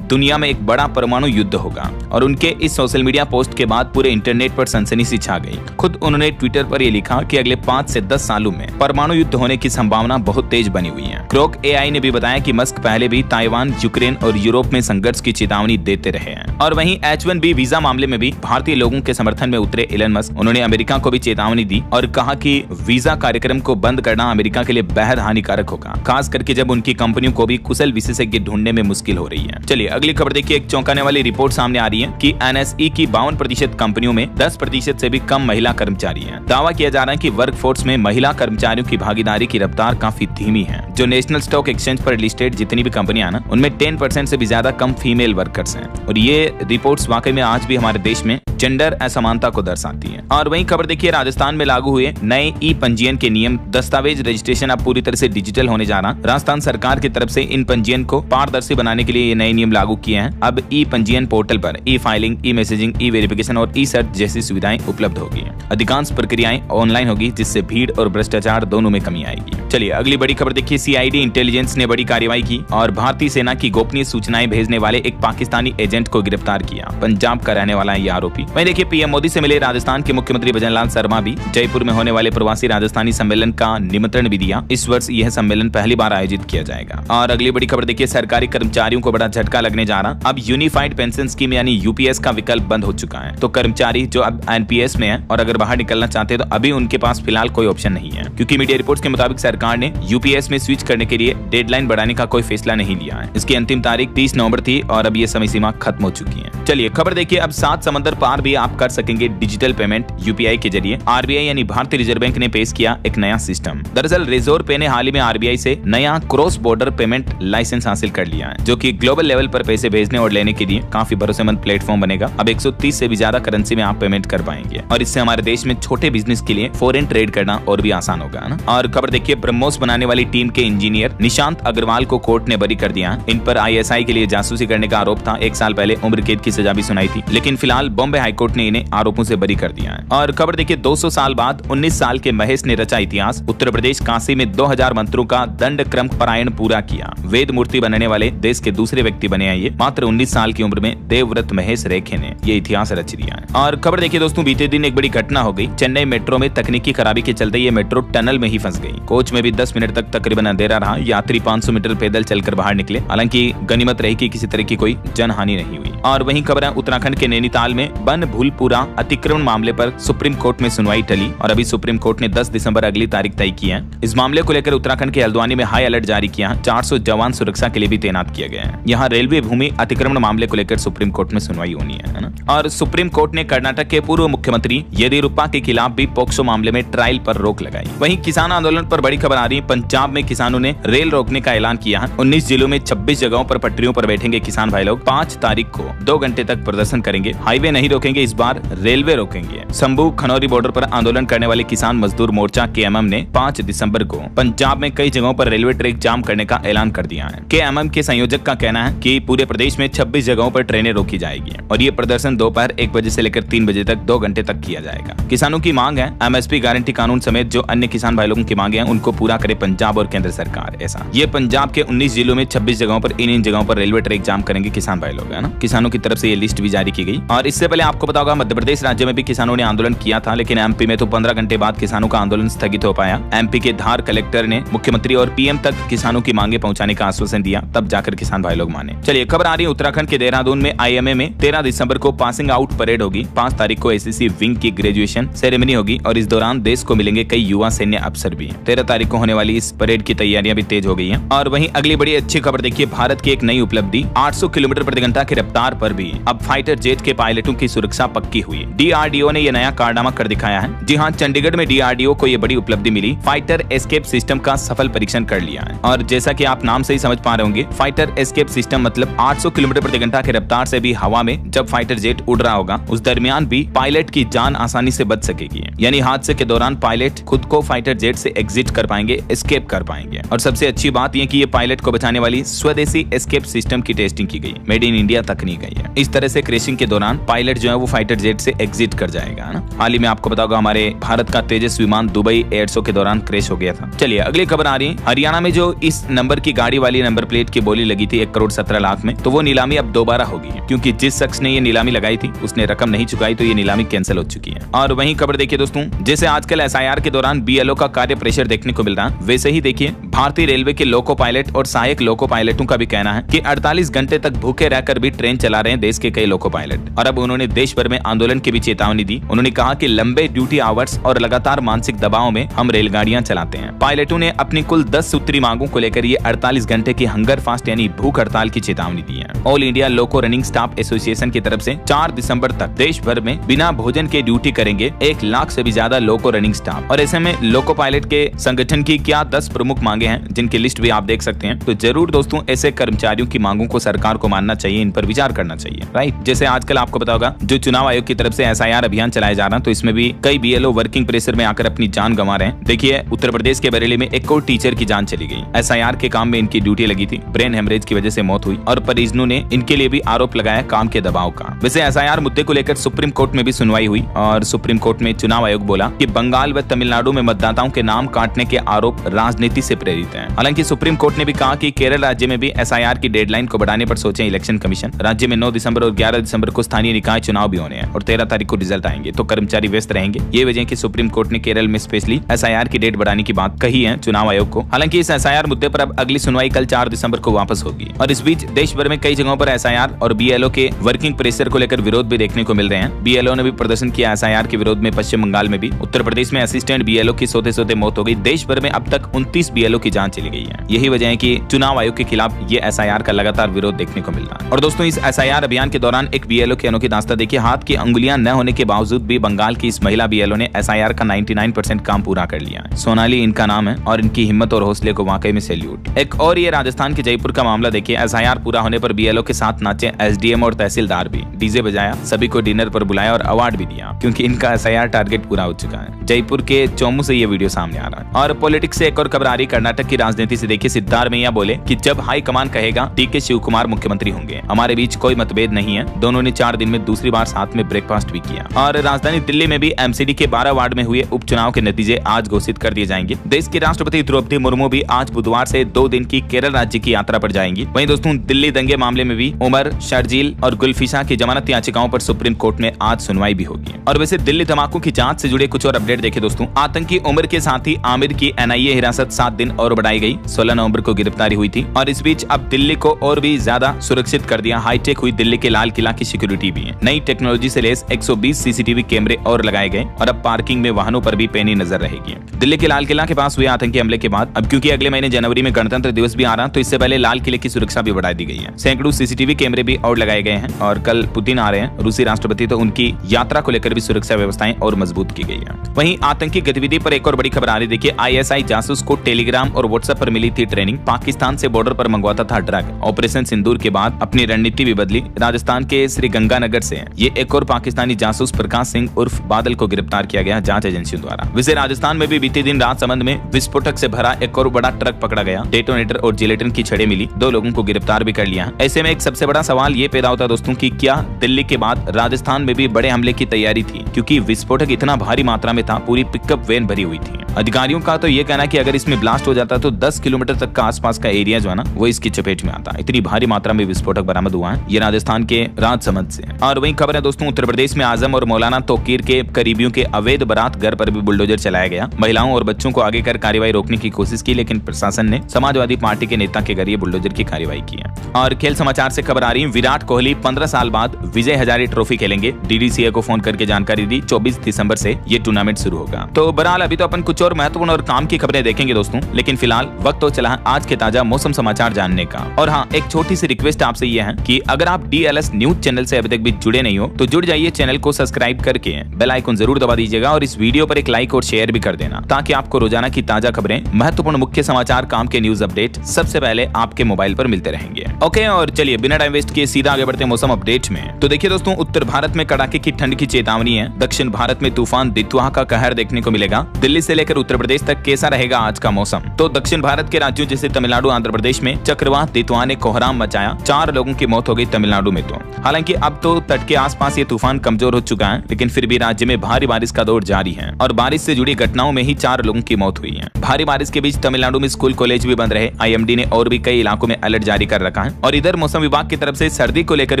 दुनिया में एक बड़ा परमाणु युद्ध होगा और उनके इस सोशल मीडिया पोस्ट के बाद पूरे इंटरनेट पर सनसनी सी छा गई। खुद उन्होंने उन्होंने ट्विटर पर यह लिखा कि अगले 5 से 10 सालों में परमाणु युद्ध होने की संभावना बहुत तेज बनी हुई है। ग्रोक एआई ने भी बताया कि मस्क पहले भी ताइवान, यूक्रेन और यूरोप में संघर्ष की चेतावनी देते रहे हैं। और वहीं H1B वीजा मामले में भी भारतीय लोगों के समर्थन में उतरे एलन मस्क, उन्होंने अमेरिका को भी चेतावनी दी और कहा कि वीजा कार्यक्रम को बंद करना अमेरिका के लिए बेहद हानिकारक होगा, खास करके जब उनकी कंपनियों को भी कुशल विशेषज्ञ ढूंढने में मुश्किल हो रही है। चलिए अगली खबर देखिए। एक चौंकाने वाली रिपोर्ट सामने आ रही है कि NSE की 52% कंपनियों में 10% से भी कम महिला कर्मचारी हैं। दावा किया जा रहा है कि वर्कफोर्स में महिला कर्मचारियों की भागीदारी की रफ्तार काफी धीमी है। जो नेशनल स्टॉक एक्सचेंज पर लिस्टेड जितनी भी कंपनियां ना, उनमें 10% से भी ज्यादा कम फीमेल वर्कर्स हैं। और ये रिपोर्ट्स वाकई में आज भी हमारे देश में जेंडर असमानता को दर्शाती है। और वहीं खबर देखिए, राजस्थान में लागू हुए नए ई पंजीयन के नियम, दस्तावेज रजिस्ट्रेशन अब पूरी तरह से डिजिटल होने जा रहा। राजस्थान सरकार की तरफ से इन पंजीयन को पारदर्शी बनाने के लिए ये नए नियम लागू किए हैं। अब ई पंजीयन पोर्टल पर ई फाइलिंग, ई मैसेजिंग, ई वेरिफिकेशन और ई सर्च जैसी सुविधाएं उपलब्ध होगी। अधिकांश प्रक्रियाएं ऑनलाइन होगी, जिससे भीड़ और भ्रष्टाचार दोनों में कमी आएगी। चलिए अगली बड़ी खबर देखिए। CID इंटेलिजेंस ने बड़ी कार्रवाई की और भारतीय सेना की गोपनीय सूचनाएं भेजने वाले एक पाकिस्तानी एजेंट को गिरफ्तार किया। पंजाब का रहने वाला ये आरोपी। वहीं देखिए, PM मोदी से मिले राजस्थान के मुख्यमंत्री भजनलाल शर्मा भी जयपुर में होने वाले प्रवासी राजस्थानी सम्मेलन का निमंत्रण भी दिया। इस वर्ष यह सम्मेलन पहली बार आयोजित किया जाएगा। और अगली बड़ी खबर देखिए, सरकारी कर्मचारियों को बड़ा झटका लगने जा रहा। अब यूनिफाइड पेंशन स्कीम यानी UPS का विकल्प बंद हो चुका है। तो कर्मचारी जो अब NPS में है और अगर बाहर निकलना चाहते हैं तो अभी उनके पास फिलहाल कोई ऑप्शन नहीं है, क्योंकि मीडिया रिपोर्ट्स के मुताबिक सरकार ने UPS में स्विच करने के लिए डेडलाइन बढ़ाने का कोई फैसला नहीं लिया है। इसकी अंतिम तारीख 30 नवंबर थी और अब ये समय सीमा खत्म हो चुकी है। चलिए खबर देखिए, अब 7 समंदर पार भी आप कर सकेंगे डिजिटल पेमेंट UPI के जरिए। RBI यानी भारतीय रिजर्व बैंक ने पेश किया एक नया सिस्टम। दरअसल रिजर्व पे ने हाल ही में RBI से नया क्रॉस बॉर्डर पेमेंट लाइसेंस हासिल कर लिया है, जो कि ग्लोबल लेवल पर पैसे भेजने और लेने के लिए काफी भरोसेमंद प्लेटफॉर्म बनेगा। अब 130 से भी ज्यादा करेंसी में आप पेमेंट कर पाएंगे और इससे हमारे देश में छोटे बिजनेस के लिए फॉरेन ट्रेड करना और भी आसान होगा ना। और खबर देखिए, ब्रह्मोस बनाने वाली टीम के इंजीनियर निशांत अग्रवाल को कोर्ट ने बरी कर दिया। इन पर ISI के लिए जासूसी करने का आरोप था। 1 साल पहले उम्र कैद की सजा भी सुनाई थी, लेकिन फिलहाल बॉम्बे हाईकोर्ट ने इन्हें आरोपों से बरी कर दिया है। और खबर देखिए, 200 साल बाद 19 साल के महेश ने रचा इतिहास। उत्तर प्रदेश काशी में 2000 मंत्रों का दंड क्रम पारायण पूरा किया। वेद मूर्ति बनने वाले देश के दूसरे व्यक्ति बने हैं ये। मात्र 19 साल की उम्र में देवव्रत महेश रेखे ने ये इतिहास रच दिया है। और खबर देखिए दोस्तों, बीते दिन एक बड़ी घटना हो गई। चेन्नई मेट्रो में तकनीकी खराबी के चलते ये मेट्रो टनल में ही फंस गई। कोच में भी 10 मिनट तक तकरीबन अंधेरा रहा। यात्री 500 मीटर पैदल चलकर बाहर निकले। हालांकि गनीमत रही कि किसी तरह की कोई जनहानि नहीं हुई। और वहीं खबर है, उत्तराखंड के नैनीताल में बन भूलपुरा अतिक्रमण मामले पर सुप्रीम कोर्ट में सुनवाई टली और अभी सुप्रीम कोर्ट ने 10 दिसंबर अगली तारीख तय की है। इस मामले को लेकर उत्तराखंड के हल्द्वानी में हाई अलर्ट जारी किया। 400 जवान सुरक्षा के लिए भी तैनात किए गए हैं। यहाँ रेलवे भूमि अतिक्रमण मामले को लेकर सुप्रीम कोर्ट में सुनवाई होनी है ना। और सुप्रीम कोर्ट ने कर्नाटक के पूर्व मुख्यमंत्री येदियुरप्पा के खिलाफ भी पोक्सो मामले में ट्रायल पर रोक लगाई। वहीं किसान आंदोलन पर बड़ी खबर आ रही है। पंजाब में किसानों ने रेल रोकने का ऐलान किया है। 19 जिलों में 26 जगहों पर पटरियों पर बैठेंगे किसान भाई लोग। 5 तारीख को 2 घंटे तक प्रदर्शन करेंगे। हाईवे नहीं रोकेंगे, इस बार रेलवे रोकेंगे। शंभू खनौरी बॉर्डर पर आंदोलन करने वाले किसान मजदूर मोर्चा KMM ने 5 दिसंबर को पंजाब में कई जगहों पर रेलवे ट्रैक जाम करने का ऐलान कर दिया है। KMM के संयोजक का कहना है कि पूरे प्रदेश में 26 जगहों पर ट्रेनें रोकी जाएगी और ये प्रदर्शन दोपहर 1 बजे से लेकर 3 बजे तक 2 घंटे तक किया जाएगा। किसानों की मांग है MSP गारंटी कानून समेत जो अन्य किसान भाई लोगों की मांगे हैं उनको पूरा करे पंजाब और केंद्र सरकार। ऐसा ये पंजाब के 19 जिलों में 26 जगहों पर इन जगहों पर रेलवे ट्रैक जाम करेंगे किसान भाई लोग, है ना। किसानों की तरफ से ये लिस्ट भी जारी की गई। और इससे पहले आपको पता होगा, मध्य प्रदेश राज्य में भी किसानों ने आंदोलन किया था, लेकिन MP में तो 15 घंटे बाद किसानों का आंदोलन स्थगित हो पाया। MP के धार कलेक्टर ने मुख्यमंत्री और PM तक किसानों की मांगे पहुंचाने का आश्वासन दिया, तब जाकर किसान भाई लोग माने। चलिए खबर आ रही है, उत्तराखंड के देहरादून में IMA में 13 दिसंबर को पासिंग आउट परेड होगी। 5 तारीख को SSC विंग की ग्रेजुएशन सेरेमनी होगी और इस दौरान देश को मिलेंगे कई युवा सैन्य अफसर भी। 13 तारीख को होने वाली इस परेड की तैयारियां भी तेज हो गई हैं। और वहीं अगली बड़ी अच्छी खबर देखिए, भारत की एक नई उपलब्धि, 800 किलोमीटर प्रति घंटा की रफ्तार पर भी अब फाइटर जेट के पायलटों की सुरक्षा पक्की हुई। DRDO ने यह नया कारनामा कर दिखाया है। जी हाँ, चंडीगढ़ में DRDO को यह बड़ी उपलब्धि मिली। फाइटर एस्केप सिस्टम का सफल परीक्षण कर लिया है। और जैसा कि आप नाम से ही समझ पा रहे होंगे, फाइटर एस्केप सिस्टम मतलब 800 किलोमीटर प्रति घंटा की रफ्तार से भी हवा में जब फाइटर जेट उड़ रहा होगा उस दरमियान भी पायलट की जान आसानी से बच सकेगी। यानी हादसे के दौरान पायलट खुद को फाइटर जेट से एग्जिट कर पाएंगे, एस्केप कर पाएंगे। और सबसे अच्छी बात यह कि ये पायलट को बचाने वाली स्वदेशी एस्केप सिस्टम की टेस्टिंग की गई, मेड इन इंडिया तकनीक है। इस तरह से क्रैशिंग के दौरान पायलट जो है वो फाइटर जेट से एग्जिट कर जाएगा ना। हाल ही में आपको पता होगा, हमारे भारत का तेजस विमान दुबई एयर शो के दौरान क्रैश हो गया था। चलिए अगली खबर आ रही है, हरियाणा में जो इस नंबर की गाड़ी वाली नंबर प्लेट की बोली लगी थी 1 करोड़ 17 लाख में, तो वो नीलामी अब दोबारा होगी, क्योंकि जिस शख्स ने ये नीलामी लगाई थी उसने रकम नहीं चुकाई, तो ये नीलामी कैंसिल हो चुकी है। और वहीं खबर देखिए दोस्तों, जैसे आजकल एसआईआर के दौरान बीएलओ का कार्य प्रेशर देखने को मिल रहा है, वैसे ही देखिए भारतीय रेलवे के लोको पायलट और सहायक लोको पायलटों का भी कहना है कि 48 घंटे तक भूखे रहकर भी ट्रेन चला रहे हैं देश के कई लोको पायलट। और अब उन्होंने देश भर में आंदोलन की भी चेतावनी दी। उन्होंने कहा कि लंबे ड्यूटी आवर्स और लगातार मानसिक दबाव में हम रेलगाड़ियां चलाते हैं। पायलटों ने अपनी कुल 10 सूत्री मांगों को लेकर ये 48 घंटे की हंगर फास्ट यानी भूख हड़ताल की चेतावनी दी है। ऑल इंडिया लोको रनिंग स्टाफ एसोसिएशन की तरफ से 4 दिसंबर तक देश भर में बिना भोजन के ड्यूटी करेंगे 1 लाख से भी ज्यादा लोको रनिंग स्टाफ। और ऐसे में लोको पायलट के संगठन की क्या 10 प्रमुख मांगे हैं, जिनकी लिस्ट भी आप देख सकते हैं। तो जरूर दोस्तों ऐसे कर्मचारियों की मांगों को सरकार को मानना चाहिए, इन पर विचार करना चाहिए, राइट। जैसे आजकल आपको पता होगा जो चुनाव आयोग की तरफ से एसआईआर अभियान चलाया जा रहा है, तो इसमें भी कई बीएलओ वर्किंग प्रेशर में आकर अपनी जान गंवा रहे हैं। देखिए उत्तर प्रदेश के बरेली में एक और टीचर की जान चली गई। एसआईआर के काम में इनकी ड्यूटी लगी थी, ब्रेन हेमरेज की वजह से मौत हुई और परिजनों ने इनके लिए भी आरोप लगाया काम के दबाव का। वैसे एसआईआर मुद्दे को लेकर सुप्रीम कोर्ट में भी सुनवाई हुई और सुप्रीम कोर्ट में चुनाव आयोग बोला कि बंगाल व तमिलनाडु में मतदाताओं के नाम काटने के आरोप राजनीति से प्रेरित हैं। हालांकि सुप्रीम कोर्ट ने भी कहा कि केरल राज्य में भी एसआईआर की डेडलाइन को बढ़ाने पर सोचे इलेक्शन कमीशन। राज्य में 9 दिसंबर और 11 दिसंबर को स्थानीय निकाय चुनाव भी होने हैं और 13 तारीख को रिजल्ट आएंगे, तो कर्मचारी व्यस्त रहेंगे। ये वजह कि सुप्रीम कोर्ट ने केरल में स्पेशली एसआईआर की डेट बढ़ाने की बात कही है चुनाव आयोग को। हालांकि इस एसआईआर मुद्दे पर अब अगली सुनवाई कल 4 दिसंबर को वापस होगी। और इस बीच देश भर में कई जगहों पर एसआईआर और बीएलओ के वर्किंग प्रेशर को लेकर विरोध भी देखने को मिल रहे हैं। बीएलओ ने भी प्रदर्शन किया एसआईआर के विरोध में पश्चिम बंगाल में भी। उत्तर प्रदेश में असिस्टेंट बीएलओ की सोते मौत हो गई। देश भर में अब तक 29 बीएलओ की जान चली गई है। यही वजह है कि चुनाव आयोग के खिलाफ ये एसआईआर का लगातार विरोध देखने को मिल रहा है। और दोस्तों इस एसआईआर अभियान के दौरान एक बीएलओ की अनोखी दास्तां देखिए। हाथ की अंगुलियां न होने के बावजूद भी बंगाल की इस महिला बीएलओ ने एसआईआर का 99% काम पूरा कर लिया है। सोनाली इनका नाम है और इनकी हिम्मत और हौसले को वाकई में सैल्यूट। एक और ये राजस्थान के जयपुर का मामला देखिए। एसआईआर पूरा होने पर बीएलओ के साथ नाचे एसडीएम और तहसीलदार भी। डीजे बजाया, सभी को डिनर पर बुलाया और अवार्ड भी दिया क्योंकि इनका एसआईआर टारगेट पूरा हो चुका है। जयपुर के चौमू से ये वीडियो सामने आ रहा है। और पॉलिटिक्स से एक और खबर आ रही कर्नाटक की राजनीति से देखिए। सिद्धारमैया बोले कि जब हाई कमान कहेगा डीके शिव कुमार मुख्यमंत्री होंगे। हमारे बीच कोई मतभेद नहीं है। दोनों ने 4 दिन में दूसरी बार साथ में ब्रेकफास्ट भी किया। और राजधानी दिल्ली में भी एमसीडी के 12 वार्ड में हुए उपचुनाव के नतीजे आज घोषित कर दिए जाएंगे। देश की राष्ट्रपति द्रौपदी मुर्मू भी आज बुधवार से 2 दिन की केरल राज्य की यात्रा पर जाएंगी। वहीं दोस्तों दिल्ली दंगे मामले में भी उमर, शर्जील और गुलफिशा की जमानत याचिकाओं पर सुप्रीम कोर्ट में आज सुनवाई भी होगी। और वैसे दिल्ली धमाकों की जांच से जुड़े कुछ और अपडेट देखें दोस्तों। आतंकी उमर के साथ ही आमिर की एनआईए हिरासत 7 दिन और बढ़ाई गई। 16 नवंबर को गिरफ्तारी हुई थी। और इस बीच अब दिल्ली को और भी ज्यादा सुरक्षित कर दिया। हाईटेक हुई दिल्ली के लाल किला की सिक्योरिटी भी है। नई टेक्नोलॉजी से लेस 120 सीसीटीवी कैमरे और लगाए गए और अब पार्किंग में वाहनों पर भी पैनी नजर रहेगी। दिल्ली के लाल किला के पास हुए आतंकी हमले के बाद अब क्योंकि अगले महीने जनवरी में गणतंत्र दिवस भी आ रहा, तो इससे पहले लाल किले की सुरक्षा भी बढ़ा दी गई है। सैकड़ों सीसीटीवी कैमरे भी और लगाए गए हैं। और कल पुतिन आ रहे हैं, रूसी राष्ट्रपति, तो उनकी यात्रा को लेकर भी सुरक्षा व्यवस्थाएं और मजबूत की गई है। वहीं आतंकी गतिविधि पर एक और बड़ी खबर आ रही। देखिए आईएसआई जासूस को टेलीग्राम और व्हाट्सएप पर मिली थी ट्रेनिंग। पाकिस्तान से बॉर्डर पर मंगवाता था ड्रग। ऑपरेशन सिंदूर के बाद अपनी रणनीति भी बदली। राजस्थान के श्री गंगानगर से ये एक और पाकिस्तानी जासूस प्रकाश सिंह उर्फ बादल को गिरफ्तार किया गया जांच एजेंसियों द्वारा। वैसे राजस्थान में भी बीते दिन राजसमंद में विस्फोटक से भरा एक और बड़ा ट्रक पकड़ा गया। डेटोनेटर और जिलेटिन की छड़ें मिली। 2 लोगों को गिरफ्तार भी कर लिया। ऐसे में एक सबसे बड़ा सवाल ये पैदा होता है दोस्तों कि क्या दिल्ली के बाद राजस्थान में भी बड़े हमले की तैयारी थी, क्योंकि विस्फोटक इतना भारी मात्रा में था, पूरी पिकअप वैन भरी हुई थी। अधिकारियों का तो ये कहना कि अगर इसमें ब्लास्ट हो जाता तो 10 किलोमीटर तक का आसपास का एरिया जो है ना वो इसकी चपेट में आता। इतनी भारी मात्रा में विस्फोटक बरामद हुआ है। ये राजस्थान के राजसमंद से। और वहीं खबर है दोस्तों उत्तर प्रदेश में आजम और मौलाना तोकीर के करीबियों के अवैध बारात घर पर भी बुलडोजर चलाया गया। महिलाओं और बच्चों को आगे कर कार्रवाई रोकने की कोशिश की, लेकिन प्रशासन ने समाजवादी पार्टी के नेता के घर ये बुलडोजर की कार्रवाई की है। और खेल समाचार से खबर आ रही है। विराट कोहली 15 साल बाद विजय हजारे ट्रॉफी खेलेंगे। डीडीसीए को फोन करके जानकारी दी। 24 दिसंबर से ये टूर्नामेंट शुरू होगा। तो बहरहाल अभी तो अपन कुछ और महत्वपूर्ण और काम की खबरें देखेंगे दोस्तों, लेकिन फिलहाल वक्त तो चला है आज के ताजा मौसम समाचार जानने का। और हाँ, एक छोटी सी रिक्वेस्ट आपसे ये है कि अगर आप डीएलएस न्यूज चैनल से अभी तक भी जुड़े नहीं हो तो जुड़ जाइए। चैनल को सब्सक्राइब करके बेल आइकन जरूर दबा दीजिएगा और इस वीडियो पर एक लाइक और शेयर भी कर देना, ताकि आपको रोजाना की ताजा खबरें, महत्वपूर्ण मुख्य समाचार, काम के न्यूज अपडेट सबसे पहले आपके मोबाइल पर मिलते रहेंगे। ओके, और चलिए बिना टाइम वेस्ट किए सीधा आगे बढ़ते हैं मौसम अपडेट में। तो देखिए दोस्तों, उत्तर भारत में कड़ाके की ठंड की चेतावनी है। दक्षिण भारत में तूफान दितवा का कहर देखने को मिलेगा। दिल्ली से लेकर लेकर उत्तर प्रदेश तक कैसा रहेगा आज का मौसम। तो दक्षिण भारत के राज्यों जैसे तमिलनाडु, आंध्र प्रदेश में चक्रवात दितवा ने कोहराम मचाया, 4 लोगों की मौत हो गई तमिलनाडु में। तो हालांकि अब तो तट के आसपास ये तूफान कमजोर हो चुका है, लेकिन फिर भी राज्य में भारी बारिश का दौर जारी है और बारिश से जुड़ी घटनाओं में ही 4 लोगों की मौत हुई है। भारी बारिश के बीच तमिलनाडु में स्कूल कॉलेज भी बंद रहे। IMD ने और भी कई इलाकों में अलर्ट जारी कर रखा है। और इधर मौसम विभाग की तरफ से सर्दी को लेकर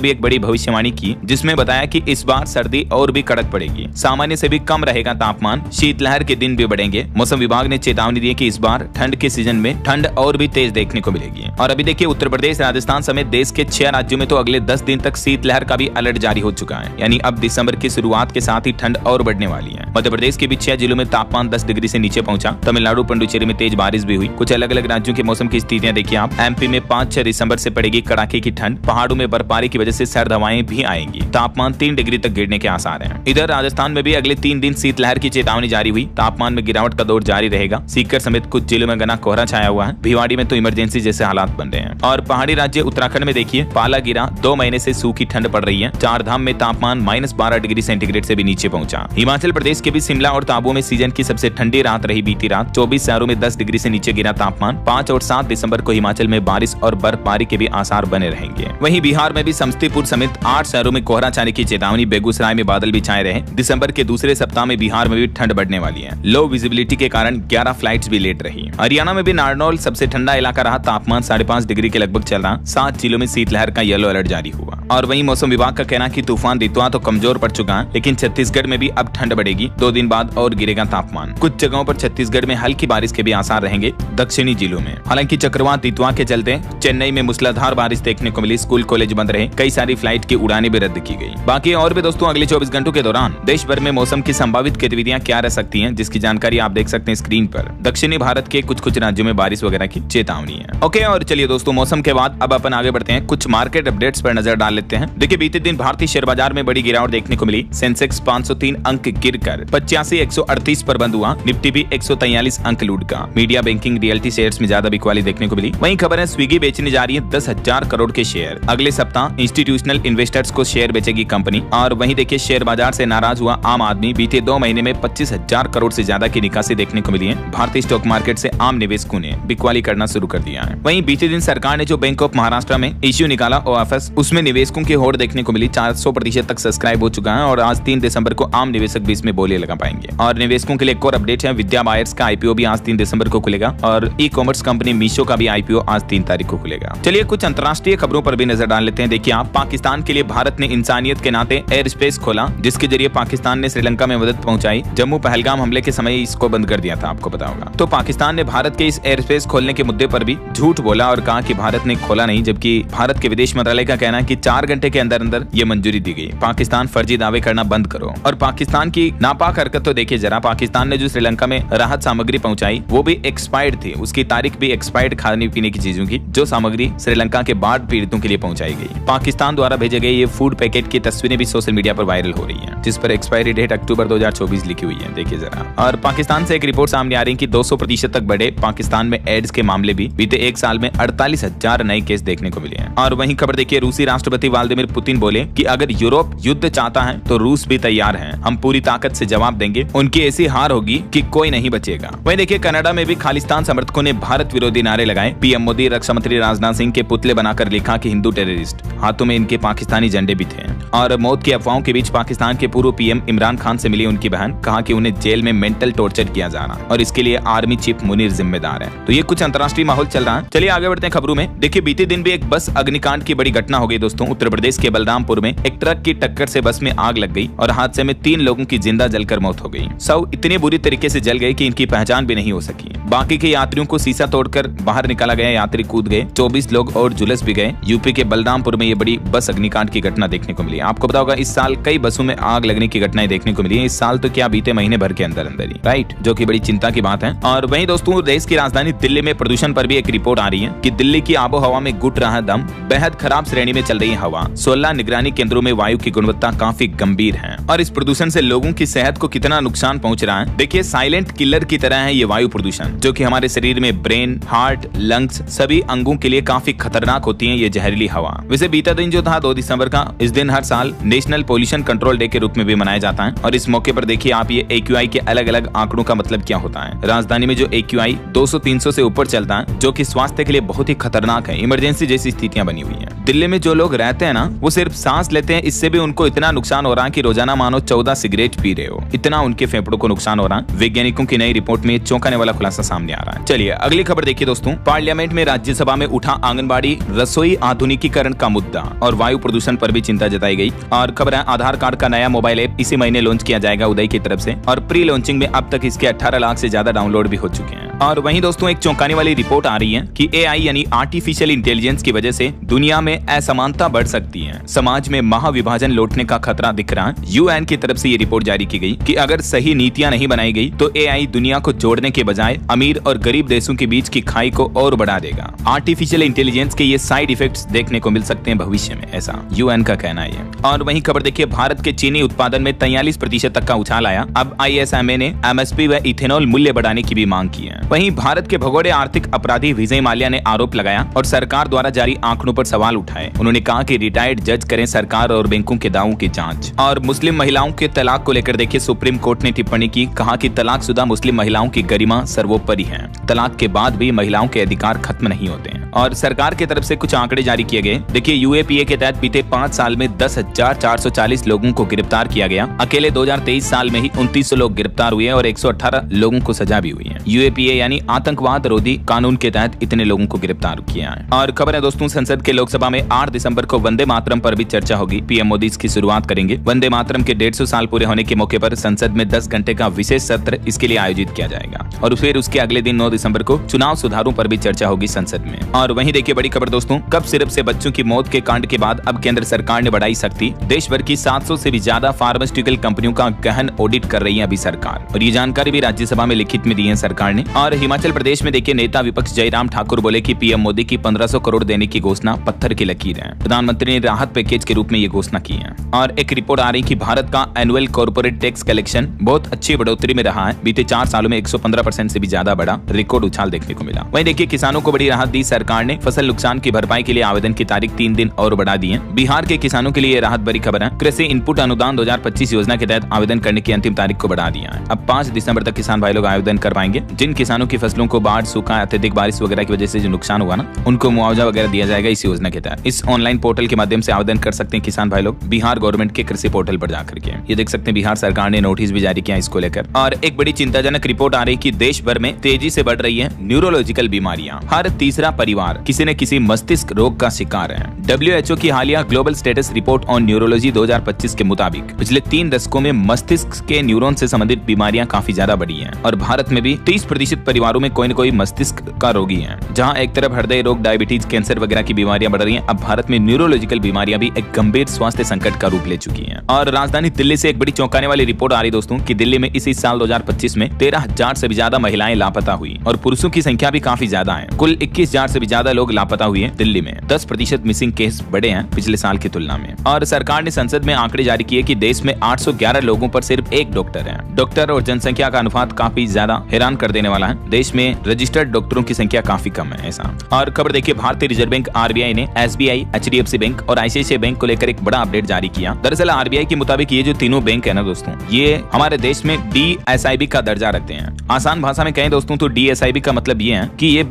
भी एक बड़ी भविष्यवाणी की, जिसमें बताया कि इस बार सर्दी और भी कड़क पड़ेगी, सामान्य से भी कम रहेगा तापमान, शीतलहर के दिन भी बढ़ेंगे। मौसम विभाग ने चेतावनी दी है कि इस बार ठंड के सीजन में ठंड और भी तेज देखने को मिलेगी। और अभी देखिए उत्तर प्रदेश, राजस्थान समेत देश के 6 राज्यों में तो अगले 10 दिन तक शीतलहर का भी अलर्ट जारी हो चुका है। यानी अब दिसंबर की शुरुआत के साथ ही ठंड और बढ़ने वाली है। मध्य प्रदेश के भी 6 जिलों में तापमान 10 डिग्री से नीचे पहुंचा। तमिलनाडु, पुडुचेरी में तेज बारिश भी हुई। कुछ अलग अलग राज्यों के मौसम की स्थितियां देखिए आप। MP में 5-6 दिसंबर से पड़ेगी कड़ाके की ठंड। पहाड़ों में बर्फबारी की वजह से सर्द हवाएं भी आएंगी। तापमान 3 डिग्री तक गिरने के आसार हैं। इधर राजस्थान में भी अगले 3 दिन शीतलहर की चेतावनी जारी हुई। तापमान में गिरावट का दौर जारी रहेगा। सीकर समेत कुछ जिलों में घना कोहरा छाया हुआ है। भिवाड़ी में तो इमरजेंसी जैसे हालात बन रहे हैं। और पहाड़ी राज्य उत्तराखंड में देखिए पाला गिरा, 2 महीने से सूखी ठंड पड़ रही है। 4 धाम में तापमान -12 डिग्री सेंटीग्रेड से भी नीचे पहुंचा। हिमाचल प्रदेश के भी शिमला और ताबू में सीजन की सबसे ठंडी रात रही बीती रात। 24 शहरों में 10 डिग्री से नीचे गिरा तापमान। 5 और 7 दिसंबर को हिमाचल में बारिश और बर्फबारी के भी आसार बने रहेंगे। वहीं बिहार में भी समस्तीपुर समेत 8 शहरों में कोहरा छाने की चेतावनी। बेगूसराय में बादल भी छाए रहे। दिसंबर के दूसरे सप्ताह में बिहार में भी ठंड बढ़ने वाली है। लो विजिबिलिटी के कारण 11 फ्लाइट्स भी लेट रही। हरियाणा में भी नारनौल सबसे ठंडा इलाका रहा। तापमान 5.5 डिग्री के लगभग चल रहा। 7 जिलों में शीतलहर का येलो अलर्ट जारी हुआ। और वहीं मौसम विभाग का कहना कि तूफान दितवा तो कमजोर पड़ चुका है, लेकिन छत्तीसगढ़ में भी अब ठंड बढ़ेगी। 2 दिन बाद और गिरेगा तापमान। कुछ जगहों पर छत्तीसगढ़ में हल्की बारिश के भी आसार रहेंगे दक्षिणी जिलों में। हालांकि चक्रवात दितवा के चलते चेन्नई में मूसलाधार बारिश देखने को मिली। स्कूल कॉलेज बंद रहे। कई सारी फ्लाइट की उड़ानें भी रद्द की गई। बाकी और भी दोस्तों अगले 24 घंटों के दौरान देश भर में मौसम की संभावित गतिविधियां क्या रह सकती हैं, जिसकी जानकारी आप देख सकते हैं स्क्रीन पर। दक्षिणी भारत के कुछ राज्यों में बारिश वगैरह की चेतावनी है। ओके, और चलिए दोस्तों मौसम के बाद अब अपन आगे बढ़ते हैं। कुछ मार्केट अपडेट्स पर नजर डाल लेते हैं। देखिए बीते दिन भारतीय शेयर बाजार में बड़ी गिरावट देखने को मिली। सेंसेक्स 503 अंक गिरकर 85,138 पर बंद हुआ। निफ्टी भी 143 अंक लूटका। मीडिया, बैंकिंग, रियल्टी शेयर्स में ज्यादा बिकवाली देखने को मिली। वहीं खबर है स्विगी बेचने जा रही है 10,000 करोड़ के शेयर। अगले सप्ताह इंस्टीट्यूशनल इन्वेस्टर्स को शेयर बेचेगी कंपनी। और वहीं देखिए शेयर बाजार से नाराज हुआ आम आदमी। बीते 2 महीने में 25,000 करोड़ से ज्यादा की निकासी देखने को मिली है। भारतीय स्टॉक मार्केट से आम निवेशकों ने बिकवाली करना शुरू कर दिया है। वहीं बीते दिन सरकार ने जो बैंक ऑफ महाराष्ट्र में इश्यू निकाला OFS, उसमें निवेशकों की होड़ देखने को मिली। 400% तक सब्सक्राइब हो चुका है और आज 3 दिसंबर को आम निवेशक भी इसमें बोली लगा पाएंगे। और निवेशकों के लिए एक और अपडेट है, विद्या बायर्स का IPO भी आज 3 दिसंबर को खुलेगा और ई-कॉमर्स कंपनी मीशो का भी IPO आज 3 तारीख को खुलेगा। चलिए कुछ अंतर्राष्ट्रीय खबरों पर भी नजर डाल लेते हैं। देखिए आप, पाकिस्तान के लिए भारत ने इंसानियत के नाते एयर स्पेस खोला, जिसके जरिए पाकिस्तान ने श्रीलंका में मदद पहुंचाई। जम्मू पहलगाम हमले के समय इसको बंद कर दिया था, आपको पता होगा। तो पाकिस्तान ने भारत के इस एयर स्पेस खोलने के मुद्दे पर भी झूठ बोला और कहा कि भारत ने खोला नहीं, जबकि भारत के विदेश मंत्रालय का कहना है कि 4 घंटे के अंदर अंदर ये मंजूरी दी गई। पाकिस्तान फर्जी दावे करना बंद करो। और पाकिस्तान की नापाक हरकत तो देखिए जरा। पाकिस्तान ने जो श्रीलंका में राहत सामग्री पहुंचाई वो भी एक्सपायर्ड थी। उसकी तारीख भी एक्सपायर्ड खाने पीने की चीजों की, जो सामग्री श्रीलंका के बाढ़ पीड़ितों के लिए पहुंचाई गई। पाकिस्तान द्वारा भेजे गए ये फूड पैकेट की तस्वीरें भी सोशल मीडिया पर वायरल हो रही है, जिस पर एक्सपायरी डेट अक्टूबर 2024 लिखी हुई है। देखिए जरा। और पाकिस्तान से एक रिपोर्ट सामने आ रही है कि 200% तक बढ़े पाकिस्तान में एड्स के मामले भी। बीते 1 साल में 48,000 नए केस देखने को मिले हैं। और वहीं खबर देखिए, रूसी राष्ट्रपति व्लादिमीर पुतिन बोले कि अगर यूरोप युद्ध चाहता है तो रूस भी तैयार है। हम पूरी ताकत से जवाब देंगे। उनकी ऐसी हार होगी कि कोई नहीं बचेगा। वहीं देखिए कनाडा में भी खालिस्तान समर्थकों ने भारत विरोधी नारे लगाए। पीएम मोदी रक्षा मंत्री राजनाथ सिंह के पुतले बनाकर लिखा कि हिंदू टेररिस्ट। हाथों में इनके पाकिस्तानी झंडे भी थे। और मौत की अफवाहों के बीच पाकिस्तान के पूर्व पीएम इमरान खान से मिली उनकी बहन, कहा कि उन्हें जेल में मेंटल टॉर्चर किया जा रहा और इसके लिए आर्मी चीफ मुनीर जिम्मेदार है। तो ये कुछ अंतर्राष्ट्रीय माहौल चल रहा है। चलिए आगे बढ़ते हैं खबरों में। देखिए बीते दिन भी एक बस अग्निकांड की बड़ी घटना हो गई दोस्तों। उत्तर प्रदेश के बलरामपुर में एक ट्रक की टक्कर से बस में आग लग गई और हादसे में 3 लोगों की जिंदा जलकर मौत हो गई। सब इतनी बुरी तरीके से जल गए कि इनकी पहचान भी नहीं हो सकी। बाकी के यात्रियों को शीशा तोड़कर बाहर निकाला गया। यात्री कूद गए। 24 लोग और झुलस भी गए। यूपी के बलरामपुर में ये बड़ी बस अग्निकांड की घटना देखने को मिली। आपको पता होगा इस साल कई बसों में आग लगने की घटनाएं देखने को मिली है। इस साल तो क्या बीते महीने भर के अंदर अंदर ही, राइट, जो कि बड़ी चिंता की बात है। और वहीं दोस्तों देश की राजधानी दिल्ली में प्रदूषण पर भी एक रिपोर्ट आ रही है कि दिल्ली की आबो हवा में घुट रहा दम। बेहद खराब श्रेणी में चल रही है हवा। 16 निगरानी केंद्रों में वायु की गुणवत्ता काफी गंभीर है। और इस प्रदूषण से लोगों की सेहत को कितना नुकसान पहुंच रहा है, देखिए साइलेंट किलर की तरह है ये वायु प्रदूषण। जो कि हमारे शरीर में ब्रेन, हार्ट, लंग्स सभी अंगों के लिए काफी खतरनाक होती है ये जहरीली हवा। वैसे बीता दिन जो था 2 दिसंबर का, इस दिन हर साल नेशनल पोल्यूशन कंट्रोल डे के रूप में भी मनाया जाता है। और इस मौके पर देखिए आप ये AQI के अलग अलग आंकड़ों का मतलब क्या होता है। राजधानी में जो AQI 200-300 से ऊपर चलता है, जो कि स्वास्थ्य के लिए बहुत ही खतरनाक है, इमरजेंसी जैसी स्थितियां बनी हुई है। दिल्ली में जो लोग रहते हैं ना, वो सिर्फ सांस लेते हैं, इससे भी उनको इतना नुकसान हो रहा है कि रोजाना मानो 14 सिगरेट पी रहे हो, इतना उनके फेफड़ों को नुकसान हो रहा है। वैज्ञानिकों की नई रिपोर्ट में चौंकाने वाला खुलासा सामने आ रहा है। चलिए अगली खबर देखिए दोस्तों। पार्लियामेंट में राज्यसभा में उठा आंगनबाड़ी रसोई आधुनिकीकरण का मुद्दा और वायु प्रदूषण पर भी चिंता जताई गई। और खबर है आधार कार्ड का नया मोबाइल ऐप इसी महीने लॉन्च किया जाएगा उदय की तरफ से, और प्री लॉन्चिंग में अब तक इसके 18 लाख से ज्यादा डाउनलोड भी हो चुके हैं। और वहीं दोस्तों एक चौंकाने वाली रिपोर्ट आ रही है कि AI यानी आर्टिफिशियल इंटेलिजेंस की वजह से दुनिया में असमानता बढ़ सकती है, समाज में महाविभाजन लौटने का खतरा दिख रहा है। UN की तरफ से ये रिपोर्ट जारी की गई कि अगर सही नीतियां नहीं बनाई गई तो AI दुनिया को जोड़ने के बजाय अमीर और गरीब देशों के बीच की खाई को और बढ़ा देगा। आर्टिफिशियल इंटेलिजेंस के ये साइड इफेक्ट्स देखने को मिल सकते हैं भविष्य में, ऐसा UN का कहना है। और वहीं खबर देखिए भारत के चीनी उत्पादन में 43% तक का उछाल आया। अब ISMA ने MSP व इथेनॉल मूल्य बढ़ाने की भी मांग की है। वहीं भारत के भगोड़े आर्थिक अपराधी विजय माल्या ने आरोप लगाया और सरकार द्वारा जारी आंकड़ों पर सवाल उठाए। उन्होंने कहा कि रिटायर्ड जज करें सरकार और बैंकों के दावों की जांच। और मुस्लिम महिलाओं के तलाक को लेकर देखिए सुप्रीम कोर्ट ने टिप्पणी की, कहा कि तलाकशुदा मुस्लिम महिलाओं की गरिमा सर्वोपरि है, तलाक के बाद भी महिलाओं के अधिकार खत्म नहीं होते हैं। और सरकार की तरफ से कुछ आंकड़े जारी किए गए। देखिए UAPA के तहत बीते 5 साल में 10,440 लोगों को गिरफ्तार किया गया। अकेले 2023 साल में ही 2900 लोग गिरफ्तार हुए और 118 लोगों को सजा भी हुई है। UAPA यानी आतंकवाद रोधी कानून के तहत इतने लोगों को गिरफ्तार किया है। और खबर है दोस्तों संसद के लोकसभा में 8 दिसंबर को वंदे मातरम पर भी चर्चा होगी। PM मोदी इसकी शुरुआत करेंगे। वंदे मातरम के 150 साल पूरे होने के मौके पर संसद में 10 घंटे का विशेष सत्र इसके लिए आयोजित किया जाएगा। और फिर उसके अगले दिन 9 दिसंबर को चुनाव सुधारों पर भी चर्चा होगी संसद में। और वहीं देखिए बड़ी खबर दोस्तों, कप सिरप से बच्चों की मौत के कांड के बाद अब केंद्र सरकार ने बढ़ाई सख्ती। देश भर की 700 से भी ज्यादा फार्मास्यूटिकल कंपनियों का गहन ऑडिट कर रही है अभी सरकार, और ये जानकारी भी राज्यसभा में लिखित में दी है सरकार ने। और हिमाचल प्रदेश में देखिए नेता विपक्ष जयराम ठाकुर बोले कि PM मोदी की 1500 करोड़ देने की घोषणा पत्थर की लकीर है। प्रधानमंत्री ने राहत पैकेज के रूप में ये घोषणा की है। और एक रिपोर्ट आ रही कि भारत का एनुअल कॉर्पोरेट टैक्स कलेक्शन बहुत अच्छी बढ़ोतरी में रहा है। बीते 4 सालों में 115% से भी ज्यादा बड़ा रिकॉर्ड उछाल देखने को मिला। वहीं देखिए किसानों को बड़ी राहत दी सरकार ने। फसल नुकसान की भरपाई के लिए आवेदन की तारीख 3 दिन और बढ़ा दी है। बिहार के किसानों के लिए राहत भरी खबर है। कृषि इनपुट अनुदान 2025 योजना के तहत आवेदन करने की अंतिम तारीख को बढ़ा दिया है। अब 5 दिसंबर तक किसान भाई लोग आवेदन कर पाएंगे। जिन किसानों की फसलों को बाढ़, सूखा, अत्यधिक बारिश वगैरह की वजह से जो नुकसान हुआ ना, उनको मुआवजा वगैरह दिया जाएगा इस योजना के तहत। इस ऑनलाइन पोर्टल के माध्यम से आवेदन कर सकते हैं किसान भाई लोग बिहार गवर्नमेंट के कृषि पोर्टल पर जाकर के। ये देख सकते हैं बिहार सरकार ने नोटिस भी जारी किया इसको लेकर। और एक बड़ी चिंताजनक रिपोर्ट आ रही कि देश भर में तेजी से बढ़ रही है न्यूरोलॉजिकल बीमारियां। हर तीसरा परिवार किसी न किसी मस्तिष्क रोग का शिकार है। WHO की हालिया global status report on neurology 2025 के मुताबिक पिछले 3 दशकों में मस्तिष्क के न्यूरॉन से संबंधित बीमारियां काफी ज्यादा बढ़ी हैं। और भारत में भी 30% परिवारों में कोई न कोई मस्तिष्क का रोगी है। जहां एक तरफ हृदय रोग, डायबिटीज, कैंसर वगैरह की बीमारियां बढ़ रही हैं, अब भारत में न्यूरोलॉजिकल बीमारियां भी एक गंभीर स्वास्थ्य संकट का रूप ले चुकी हैं। और राजधानी दिल्ली से एक बड़ी चौंकाने वाली रिपोर्ट आ रही दोस्तों कि दिल्ली में इसी साल 2025 में 13,000 से भी ज्यादा महिलाएं लापता हुई और पुरुषों की संख्या भी काफी ज्यादा है। कुल 21,000 से भी ज्यादा लोग लापता हुए हैं दिल्ली में। 10% मिसिंग केस बढ़े हैं पिछले साल की तुलना में। और सरकार ने संसद में आंकड़े जारी किए कि देश में 811 लोगों पर सिर्फ एक डॉक्टर है। डॉक्टर और जनसंख्या का अनुपात काफी ज्यादा हैरान कर देने वाला है। देश में रजिस्टर्ड डॉक्टरों की संख्या काफी कम है ऐसा। और खबर देखिए भारतीय रिजर्व बैंक RBI ने SBI, HDFC बैंक और ICICI बैंक को लेकर एक बड़ा अपडेट जारी किया। दरअसल RBI के मुताबिक ये जो तीनों बैंक है ना दोस्तों, ये हमारे देश में DSIB का दर्जा रखते हैं। आसान भाषा में कहें दोस्तों तो DSIB का मतलब ये है कि ये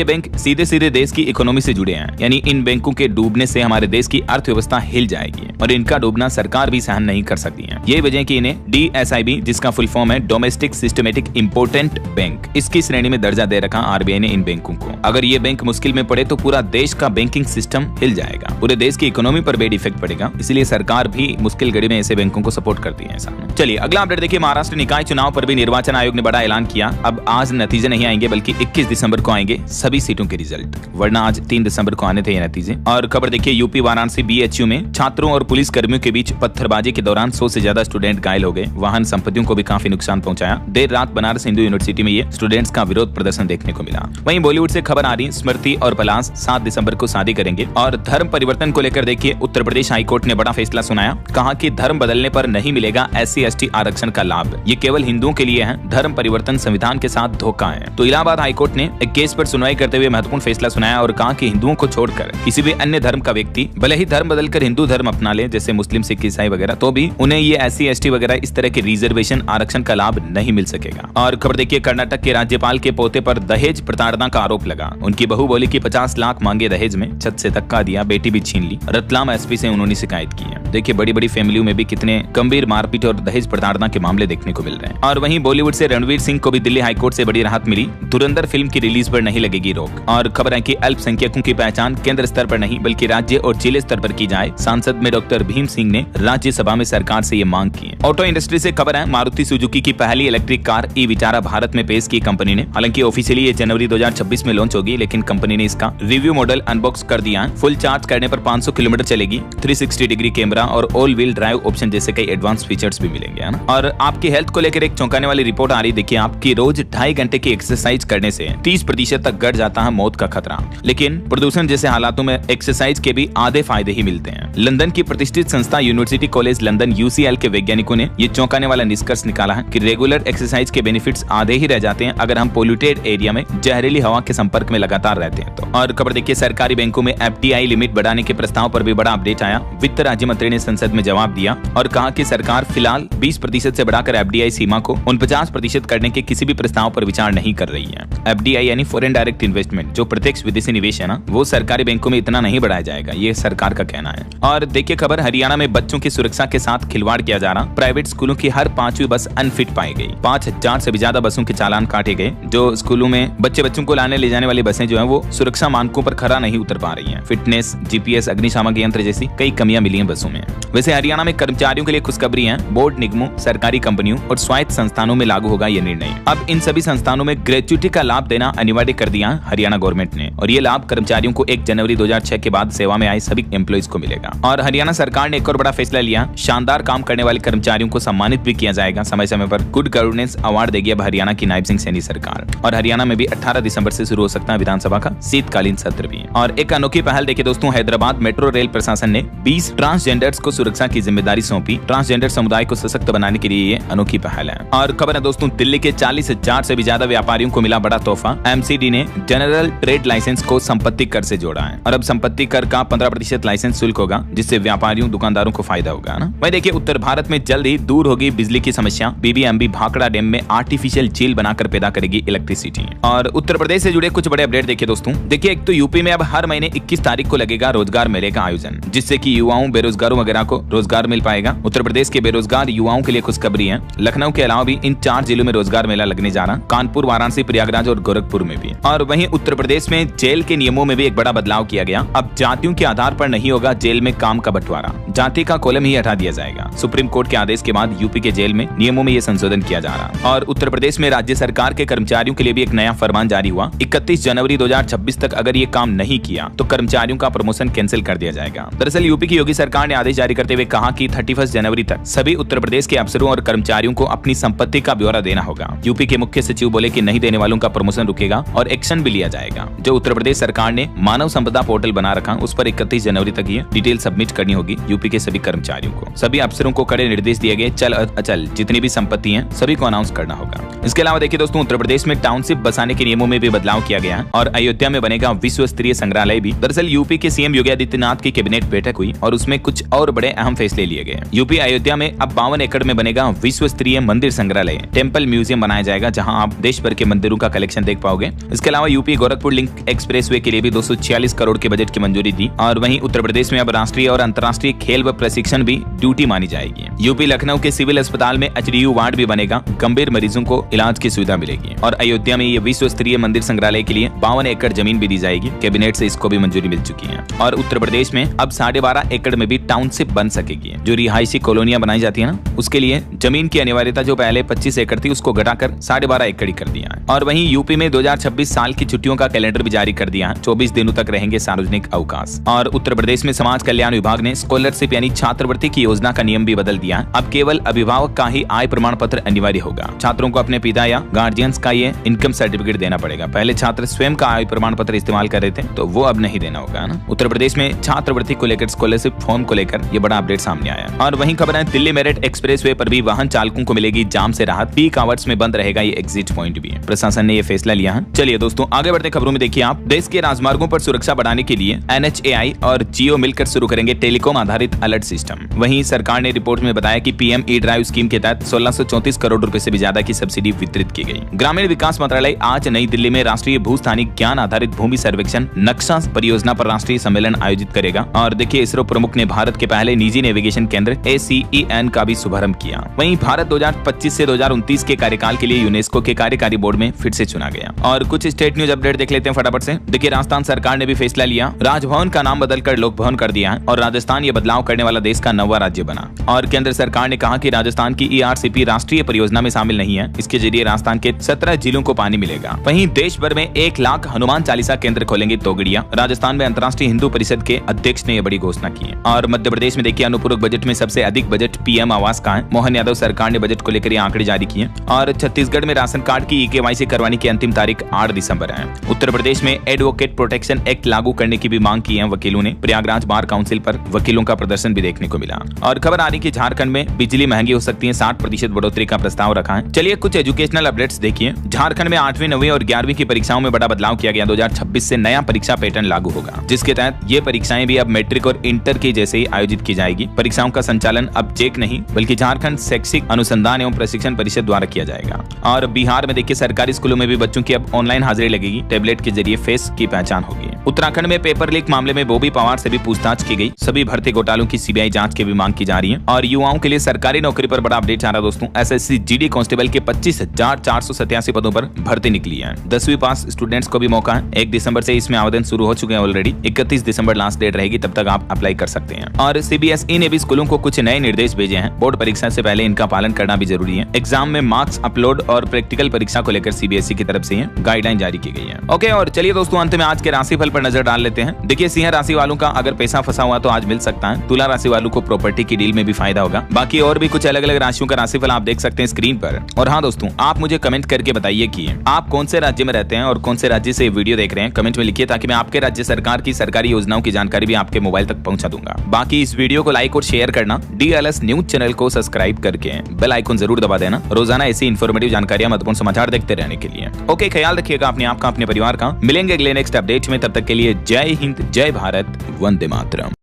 बैंक सीधे सीधे देश की इकोनॉमी से जुड़े हैं। यानी इन बैंकों के डूबने से हमारे देश की अर्थव्यवस्था हिल जाएगी और इनका डूबना सरकार भी सहन नहीं कर सकती है। ये वजह कि इन्हें DSIB, जिसका फुल फॉर्म है डोमेस्टिक सिस्टमेटिक इम्पोर्टेंट बैंक, इसकी श्रेणी में दर्जा दे रखा RBI ने इन बैंकों को। अगर ये बैंक मुश्किल में पड़े तो पूरा देश का बैंकिंग सिस्टम हिल जाएगा, पूरे देश की इकोनॉमी पर बेड इफेक्ट पड़ेगा। इसलिए सरकार भी मुश्किल घड़ी में ऐसे बैंकों को सपोर्ट करती है ऐसा। चलिए अगला अपडेट देखिए, महाराष्ट्र निकाय चुनाव पर भी निर्वाचन आयोग ने बड़ा ऐलान किया। अब आज नतीजे नहीं आएंगे बल्कि 21 दिसंबर को आएंगे सभी सीटों के रिजल्ट। रिजल्ट, वरना आज 3 दिसंबर को आने थे ये नतीजे। और खबर देखिए यूपी वाराणसी बीएचयू में छात्रों और पुलिस कर्मियों के बीच पत्थरबाजी के दौरान 100 से ज्यादा स्टूडेंट घायल हो गए, वाहन संपत्तियों को भी काफी नुकसान पहुंचाया। देर रात बनारस हिंदू यूनिवर्सिटी में ये स्टूडेंट्स का विरोध प्रदर्शन देखने को मिला। वहीं बॉलीवुड से खबर आ रही, स्मृति और पलाश 7 दिसंबर को शादी करेंगे। और धर्म परिवर्तन को लेकर देखिए उत्तर प्रदेश हाईकोर्ट ने बड़ा फैसला सुनाया, कहा कि धर्म बदलने पर नहीं मिलेगा SC/ST आरक्षण का लाभ, ये केवल हिंदुओं के लिए है। धर्म परिवर्तन संविधान के साथ धोखा है। तो इलाहाबाद हाईकोर्ट ने एक केस पर सुनवाई करते हुए महत्वपूर्ण फैसला सुनाया और कहा कि हिंदुओं को छोड़कर किसी भी अन्य धर्म का व्यक्ति भले ही धर्म बदलकर हिंदू धर्म अपना ले, जैसे मुस्लिम, सिख, ईसाई वगैरह, तो भी उन्हें ये SC/ST वगैरह इस तरह के रिजर्वेशन आरक्षण का लाभ नहीं मिल सकेगा। और खबर देखिए कर्नाटक के राज्यपाल के पोते पर दहेज प्रताड़ना का आरोप लगा। उनकी बहू बोली कि 50 लाख मांगे दहेज में, छत से धक्का दिया, बेटी भी छीन ली। रतलाम SP से उन्होंने शिकायत की है। देखिए बड़ी बड़ी फैमिलियों में भी कितने गंभीर मारपीट और दहेज प्रताड़ना के मामले देखने को मिल रहे हैं। और वहीं बॉलीवुड से रणवीर सिंह को भी दिल्ली हाईकोर्ट से बड़ी राहत मिली, धुरंधर फिल्म की रिलीज पर नहीं लगेगी रोक। और खबर है कि अल्पसंख्यकों की पहचान केंद्र स्तर पर नहीं बल्कि राज्य और जिले स्तर पर की जाए। सांसद में डॉक्टर भीम सिंह ने राज्यसभा में सरकार से ये मांग की है। ऑटो इंडस्ट्री से खबर है, मारुति सुजुकी की पहली इलेक्ट्रिक कार ई-विटारा भारत में पेश की कंपनी ने। हालांकि ऑफिशियली ये जनवरी 2026 में लॉन्च होगी, लेकिन कंपनी ने इसका रिव्यू मॉडल अनबॉक्स कर दिया है। फुल चार्ज करने पर 500 किलोमीटर चलेगी, 360 डिग्री कैमरा और ऑल व्हील ड्राइव ऑप्शन जैसे कई एडवांस फीचर्स भी मिलेंगे, है ना। और आपकी हेल्थ को लेकर एक चौंकाने वाली रिपोर्ट आ रही, देखिए आपकी रोज 2.5 घंटे की एक्सरसाइज करने से 30% तक घट जाता है मौत का खतरा। लेकिन प्रदूषण जैसे हालातों में एक्सरसाइज के भी आधे फायदे ही मिलते हैं। लंदन की प्रतिष्ठित संस्था यूनिवर्सिटी कॉलेज लंदन UCL के वैज्ञानिकों ने ये चौंकाने वाला निष्कर्ष निकाला है कि रेगुलर एक्सरसाइज के बेनिफिट्स आधे ही रह जाते हैं अगर हम पोल्यूटेड एरिया में जहरीली हवा के संपर्क में लगातार रहते हैं तो। और खबर देखिए सरकारी बैंकों में FDI लिमिट बढ़ाने के प्रस्ताव पर भी बड़ा अपडेट आया। वित्त राज्य मंत्री ने संसद में जवाब दिया और कहा कि सरकार फिलहाल 20% से बढ़ाकर FDI सीमा को 49% करने के किसी भी प्रस्ताव पर विचार नहीं कर रही है। FDI यानी फॉरेन डायरेक्ट इन्वेस्टमेंट, जो प्रत्यक्ष विदेशी निवेश है ना, वो सरकारी बैंकों में इतना नहीं बढ़ाया जाएगा, ये सरकार का कहना है। और देखिए खबर, हरियाणा में बच्चों की सुरक्षा के साथ खिलवाड़ किया जा रहा। प्राइवेट स्कूलों की हर 5वीं बस अनफिट पाई गई। 5000 से भी ज्यादा बसों के चालान काटे गए। जो स्कूलों में बच्चों को लाने ले जाने वाली बसें जो है वो सुरक्षा मानकों पर खरा नहीं उतर पा रही हैं। फिटनेस, GPS, अग्निशामक यंत्र जैसी कई कमियां मिली हैं बसों में। वैसे हरियाणा में कर्मचारियों के लिए खुशखबरी है। बोर्ड निगमों, सरकारी कंपनियों और स्वायत्त संस्थानों में लागू होगा ये निर्णय। अब इन सभी संस्थानों में ग्रेच्युटी का लाभ देना अनिवार्य कर दिया हरियाणा गवर्नमेंट ने, और ये लाभ कर्मचारियों को 1 जनवरी 2006 के बाद सेवा में आए सभी एम्प्लॉइज को मिलेगा। और हरियाणा सरकार ने एक और बड़ा फैसला लिया, शानदार काम करने वाले कर्मचारियों को सम्मानित भी किया जाएगा समय समय पर। गुड गवर्नेंस अवार्ड देगी अब हरियाणा की नायब सिंह सैनी सरकार। और हरियाणा में भी 18 दिसंबर से शुरू हो सकता है विधानसभा का शीतकालीन सत्र भी। और एक अनोखी पहल देखिए दोस्तों, हैदराबाद मेट्रो रेल प्रशासन ने 20 ट्रांसजेंडर्स को सुरक्षा की जिम्मेदारी सौंपी। ट्रांसजेंडर समुदाय को सशक्त बनाने के लिए ये अनोखी पहल है। और खबर है दोस्तों, दिल्ली के 40,000 से भी ज्यादा व्यापारियों को मिला बड़ा तोहफा। MCD ने जनरल ट्रेड लाइसेंस को संपत्ति कर से जोड़ा है और अब संपत्ति कर का 15% लाइसेंस शुल्क होगा, जिससे व्यापारियों दुकानदारों को फायदा होगा ना। वही देखिए उत्तर भारत में जल्द ही दूर होगी बिजली की समस्या। BBMB भाखड़ा डैम में आर्टिफिशियल झील बनाकर पैदा करेगी इलेक्ट्रिसिटी। और उत्तर प्रदेश से जुड़े कुछ बड़े अपडेट देखिए दोस्तों। देखिए एक तो यूपी में अब हर महीने 21 तारीख को लगेगा रोजगार मेले का आयोजन, जिससे कि युवाओं, बेरोजगारों वगैरह को रोजगार मिल पाएगा। उत्तर प्रदेश के बेरोजगार युवाओं के लिए खुशखबरी है। लखनऊ के अलावा भी इन 4 जिलों में रोजगार मेला लगने जा रहा, कानपुर, वाराणसी, प्रयागराज और गोरखपुर में भी। और वहीं उत्तर प्रदेश में जेल के नियमों में भी एक बड़ा बदलाव किया गया। अब जातियों के आधार पर नहीं होगा जेल में काम का बंटवारा, जाति का कॉलम ही हटा दिया जाएगा। सुप्रीम कोर्ट के आदेश के बाद यूपी के जेल में नियमों में ये संशोधन किया जा रहा। और उत्तर प्रदेश में राज्य सरकार के कर्मचारियों के लिए भी एक नया फरमान जारी हुआ। 31 जनवरी 2026 तक अगर ये काम नहीं किया तो कर्मचारियों का प्रमोशन कैंसिल कर दिया जाएगा। दरअसल यूपी की योगी सरकार ने आदेश जारी करते हुए कहा कि 31 जनवरी तक सभी उत्तर प्रदेश के अफसरों और कर्मचारियों को अपनी संपत्ति का ब्यौरा देना होगा। यूपी के मुख्य सचिव बोले कि नहीं देने वालों का प्रमोशन रुकेगा और एक्शन भी लिया जाएगा। जो उत्तर प्रदेश सरकार ने मानव संपदा पोर्टल बना रखा, उस पर 31 जनवरी तक ये डिटेल सबमिट करनी होगी यूपी के सभी कर्मचारियों को। सभी अफसरों को कड़े निर्देश दिए गए, चल अचल जितनी भी संपत्ति है सभी को अनाउंस करना होगा। इसके अलावा देखिए दोस्तों, उत्तर प्रदेश में टाउनशिप बसाने के नियमों में भी बदलाव किया गया है और अयोध्या में बनेगा विश्व स्तरीय संग्रहालय भी। दरअसल यूपी के CM योगी आदित्यनाथ की कैबिनेट बैठक हुई और उसमें कुछ और बड़े अहम फैसले लिए गए। यूपी अयोध्या में अब 52 एकड़ में बनेगा विश्व स्तरीय मंदिर संग्रहालय, टेम्पल म्यूजियम बनाया जाएगा, जहां आप देश भर के मंदिरों का कलेक्शन देख पाओगे। इसके अलावा यूपी गोरखपुर लिंक एक्सप्रेसवे के लिए भी 246 करोड़ के बजट की मंजूरी दी। और वहीं उत्तर प्रदेश में अब राष्ट्रीय और अंतर्राष्ट्रीय खेल व प्रशिक्षण भी ड्यूटी मानी जाएगी। यूपी लखनऊ के सिविल अस्पताल में HDU वार्ड भी बनेगा, गंभीर मरीजों को इलाज की सुविधा मिलेगी। और अयोध्या में ये विश्व स्तरीय मंदिर संग्रहालय के लिए 52 एकड़ जमीन भी दी जाएगी, कैबिनेट से इसको भी मंजूरी मिल चुकी है। और उत्तर प्रदेश में अब 12.5 एकड़ में भी टाउनशिप बन सकेगी। जो रिहायशी कॉलोनियां बनाई जाती है ना, उसके लिए जमीन की अनिवार्यता जो पहले 25 एकड़ थी उसको घटाकर 12.5 एकड़ ही कर दिया है। और वहीं यूपी में 2026 साल की छुट्टियों का कैलेंडर ऑर्डर भी जारी कर दिया है। 24 दिनों तक रहेंगे सार्वजनिक अवकाश। और उत्तर प्रदेश में समाज कल्याण विभाग ने स्कॉलरशिप यानी छात्रवृत्ति की योजना का नियम भी बदल दिया है। अब केवल अभिभावक का ही आय प्रमाण पत्र अनिवार्य होगा। छात्रों को अपने पिता या गार्जियंस का ये इनकम सर्टिफिकेट देना पड़ेगा। पहले छात्र स्वयं का आय प्रमाण पत्र इस्तेमाल कर रहे थे, तो वो अब नहीं देना होगा ना। उत्तर प्रदेश में छात्रवृत्ति को लेकर स्कॉलरशिप फॉर्म को लेकर ये बड़ा अपडेट सामने आया। और वहीं खबर है दिल्ली मेरठ एक्सप्रेसवे पर भी वाहन चालकों को मिलेगी जाम से राहत। पीक आवर्स में बंद रहेगा ये एग्जिट पॉइंट भी। प्रशासन ने ये फैसला लिया है। चलिए दोस्तों आगे बढ़ते खबरों में देखिए आप, देश के राजमार्गों पर सुरक्षा बढ़ाने के लिए NHAI और जियो मिलकर शुरू करेंगे टेलीकॉम आधारित अलर्ट सिस्टम। वहीं सरकार ने रिपोर्ट में बताया कि PM E-ड्राइव स्कीम के तहत 1634 करोड़ रुपए से भी ज्यादा की सब्सिडी वितरित की गई। ग्रामीण विकास मंत्रालय आज नई दिल्ली में राष्ट्रीय भूस्थानिक ज्ञान आधारित भूमि सर्वेक्षण नक्शा परियोजना पर राष्ट्रीय सम्मेलन आयोजित करेगा। और देखिए इसरो प्रमुख ने भारत के पहले निजी नेविगेशन केंद्र ACEN का भी शुभारंभ किया। वहीं भारत 2025 से 2029 के कार्यकाल के लिए यूनेस्को के कार्यकारी बोर्ड में फिर से चुना गया। और कुछ स्टेट न्यूज अपडेट देख लेते हैं फटाफट से। देखिए राजस्थान सरकार ने भी फैसला लिया, राजभवन का नाम बदलकर लोक भवन कर दिया है और राजस्थान ये बदलाव करने वाला देश का 9वां राज्य बना। और केंद्र सरकार ने कहा कि राजस्थान की ERCP राष्ट्रीय परियोजना में शामिल नहीं है। इसके जरिए राजस्थान के 17 जिलों को पानी मिलेगा। वहीं देश भर में 1 लाख हनुमान चालीसा केंद्र खोलेंगे तोगड़िया। राजस्थान में अंतर्राष्ट्रीय हिंदू परिषद के अध्यक्ष ने यह बड़ी घोषणा की है। और मध्य प्रदेश में देखिए अनुपूरक बजट में सबसे अधिक बजट PM आवास का है। मोहन यादव सरकार ने बजट को लेकर ये आंकड़े जारी किए। और छत्तीसगढ़ में राशन कार्ड की EKYC करवाने की अंतिम तारीख 8 दिसंबर है। उत्तर प्रदेश में एडवोकेट प्रोटेक्शन एक्ट लागू करने की भी मांग की है वकीलों ने। प्रयागराज बार काउंसिल पर वकीलों का प्रदर्शन भी देखने को मिला। और खबर आ रही कि झारखंड में बिजली महंगी हो सकती है, 60% बढ़ोतरी का प्रस्ताव रखा है। चलिए कुछ एजुकेशनल अपडेट्स देखिए। झारखंड में 8वीं 9वीं और 11वीं की परीक्षाओं में बड़ा बदलाव किया गया। 2026 से नया परीक्षा पैटर्न लागू होगा, जिसके तहत ये परीक्षाएं भी अब मैट्रिक और इंटर की जैसे ही आयोजित की जाएगी। परीक्षाओं का संचालन अब JEC नहीं बल्कि झारखंड शैक्षिक अनुसंधान एवं प्रशिक्षण परिषद द्वारा किया जाएगा। और बिहार में देखिए सरकारी स्कूलों में भी बच्चों की अब ऑनलाइन हाजिरी लगेगी। टैबलेट के जरिए फेस की पहचान होगी। उत्तराखंड में पेपर लीक मामले में बॉबी पवार से भी पूछताछ की गई। सभी भर्ती घोटालों की CBI जांच की भी मांग की जा रही है। और युवाओं के लिए सरकारी नौकरी पर बड़ा अपडेट आ रहा है दोस्तों। SSC GD कांस्टेबल के 25,487 पदों पर भर्ती निकली है। 10वीं पास स्टूडेंट्स को भी मौका है। 1 दिसंबर से इसमें आवेदन शुरू हो चुके हैं ऑलरेडी। 31 दिसंबर लास्ट डेट रहेगी, तब तक आप अप्लाई कर सकते हैं। और CBSE ने भी स्कूलों को कुछ नए निर्देश भेजे हैं। बोर्ड परीक्षा से पहले इनका पालन करना भी जरूरी है। एग्जाम में मार्क्स अपलोड और प्रैक्टिकल परीक्षा को लेकर CBSE की तरफ से गाइडलाइन जारी की गई है। ओके, और चलिए दोस्तों अंत में आज के राशिफल पर नजर डाल लेते हैं। देखिए सिंह राशि वालों का अगर पैसा फंसा हुआ तो आज मिल सकता है। तुला राशि वालों को प्रॉपर्टी की डील में भी फायदा होगा। बाकी और भी कुछ अलग अलग राशियों का राशिफल आप देख सकते हैं स्क्रीन पर। और हाँ दोस्तों, आप मुझे कमेंट करके बताइए कि आप कौन से राज्य में रहते हैं और कौन से राज्य से वीडियो देख रहे हैं। कमेंट में लिखिए ताकि मैं आपके राज्य सरकार की सरकारी योजनाओं की जानकारी भी आपके मोबाइल तक पहुंचा दूंगा। बाकी इस वीडियो को लाइक और शेयर करना, DLS न्यूज चैनल को सब्सक्राइब करके बेल आइकन जरूर दबा देना रोजाना ऐसी इन्फॉर्मेटिव जानकारियां, महत्वपूर्ण समाचार देखते रहने के लिए। ओके, ख्याल रखिएगा अपने आप का, अपने परिवार का। मिलेंगे अगले नेक्स्ट अपडेट में, तब तक के लिए जय हिंद, जय भारत, वंदे मातरम।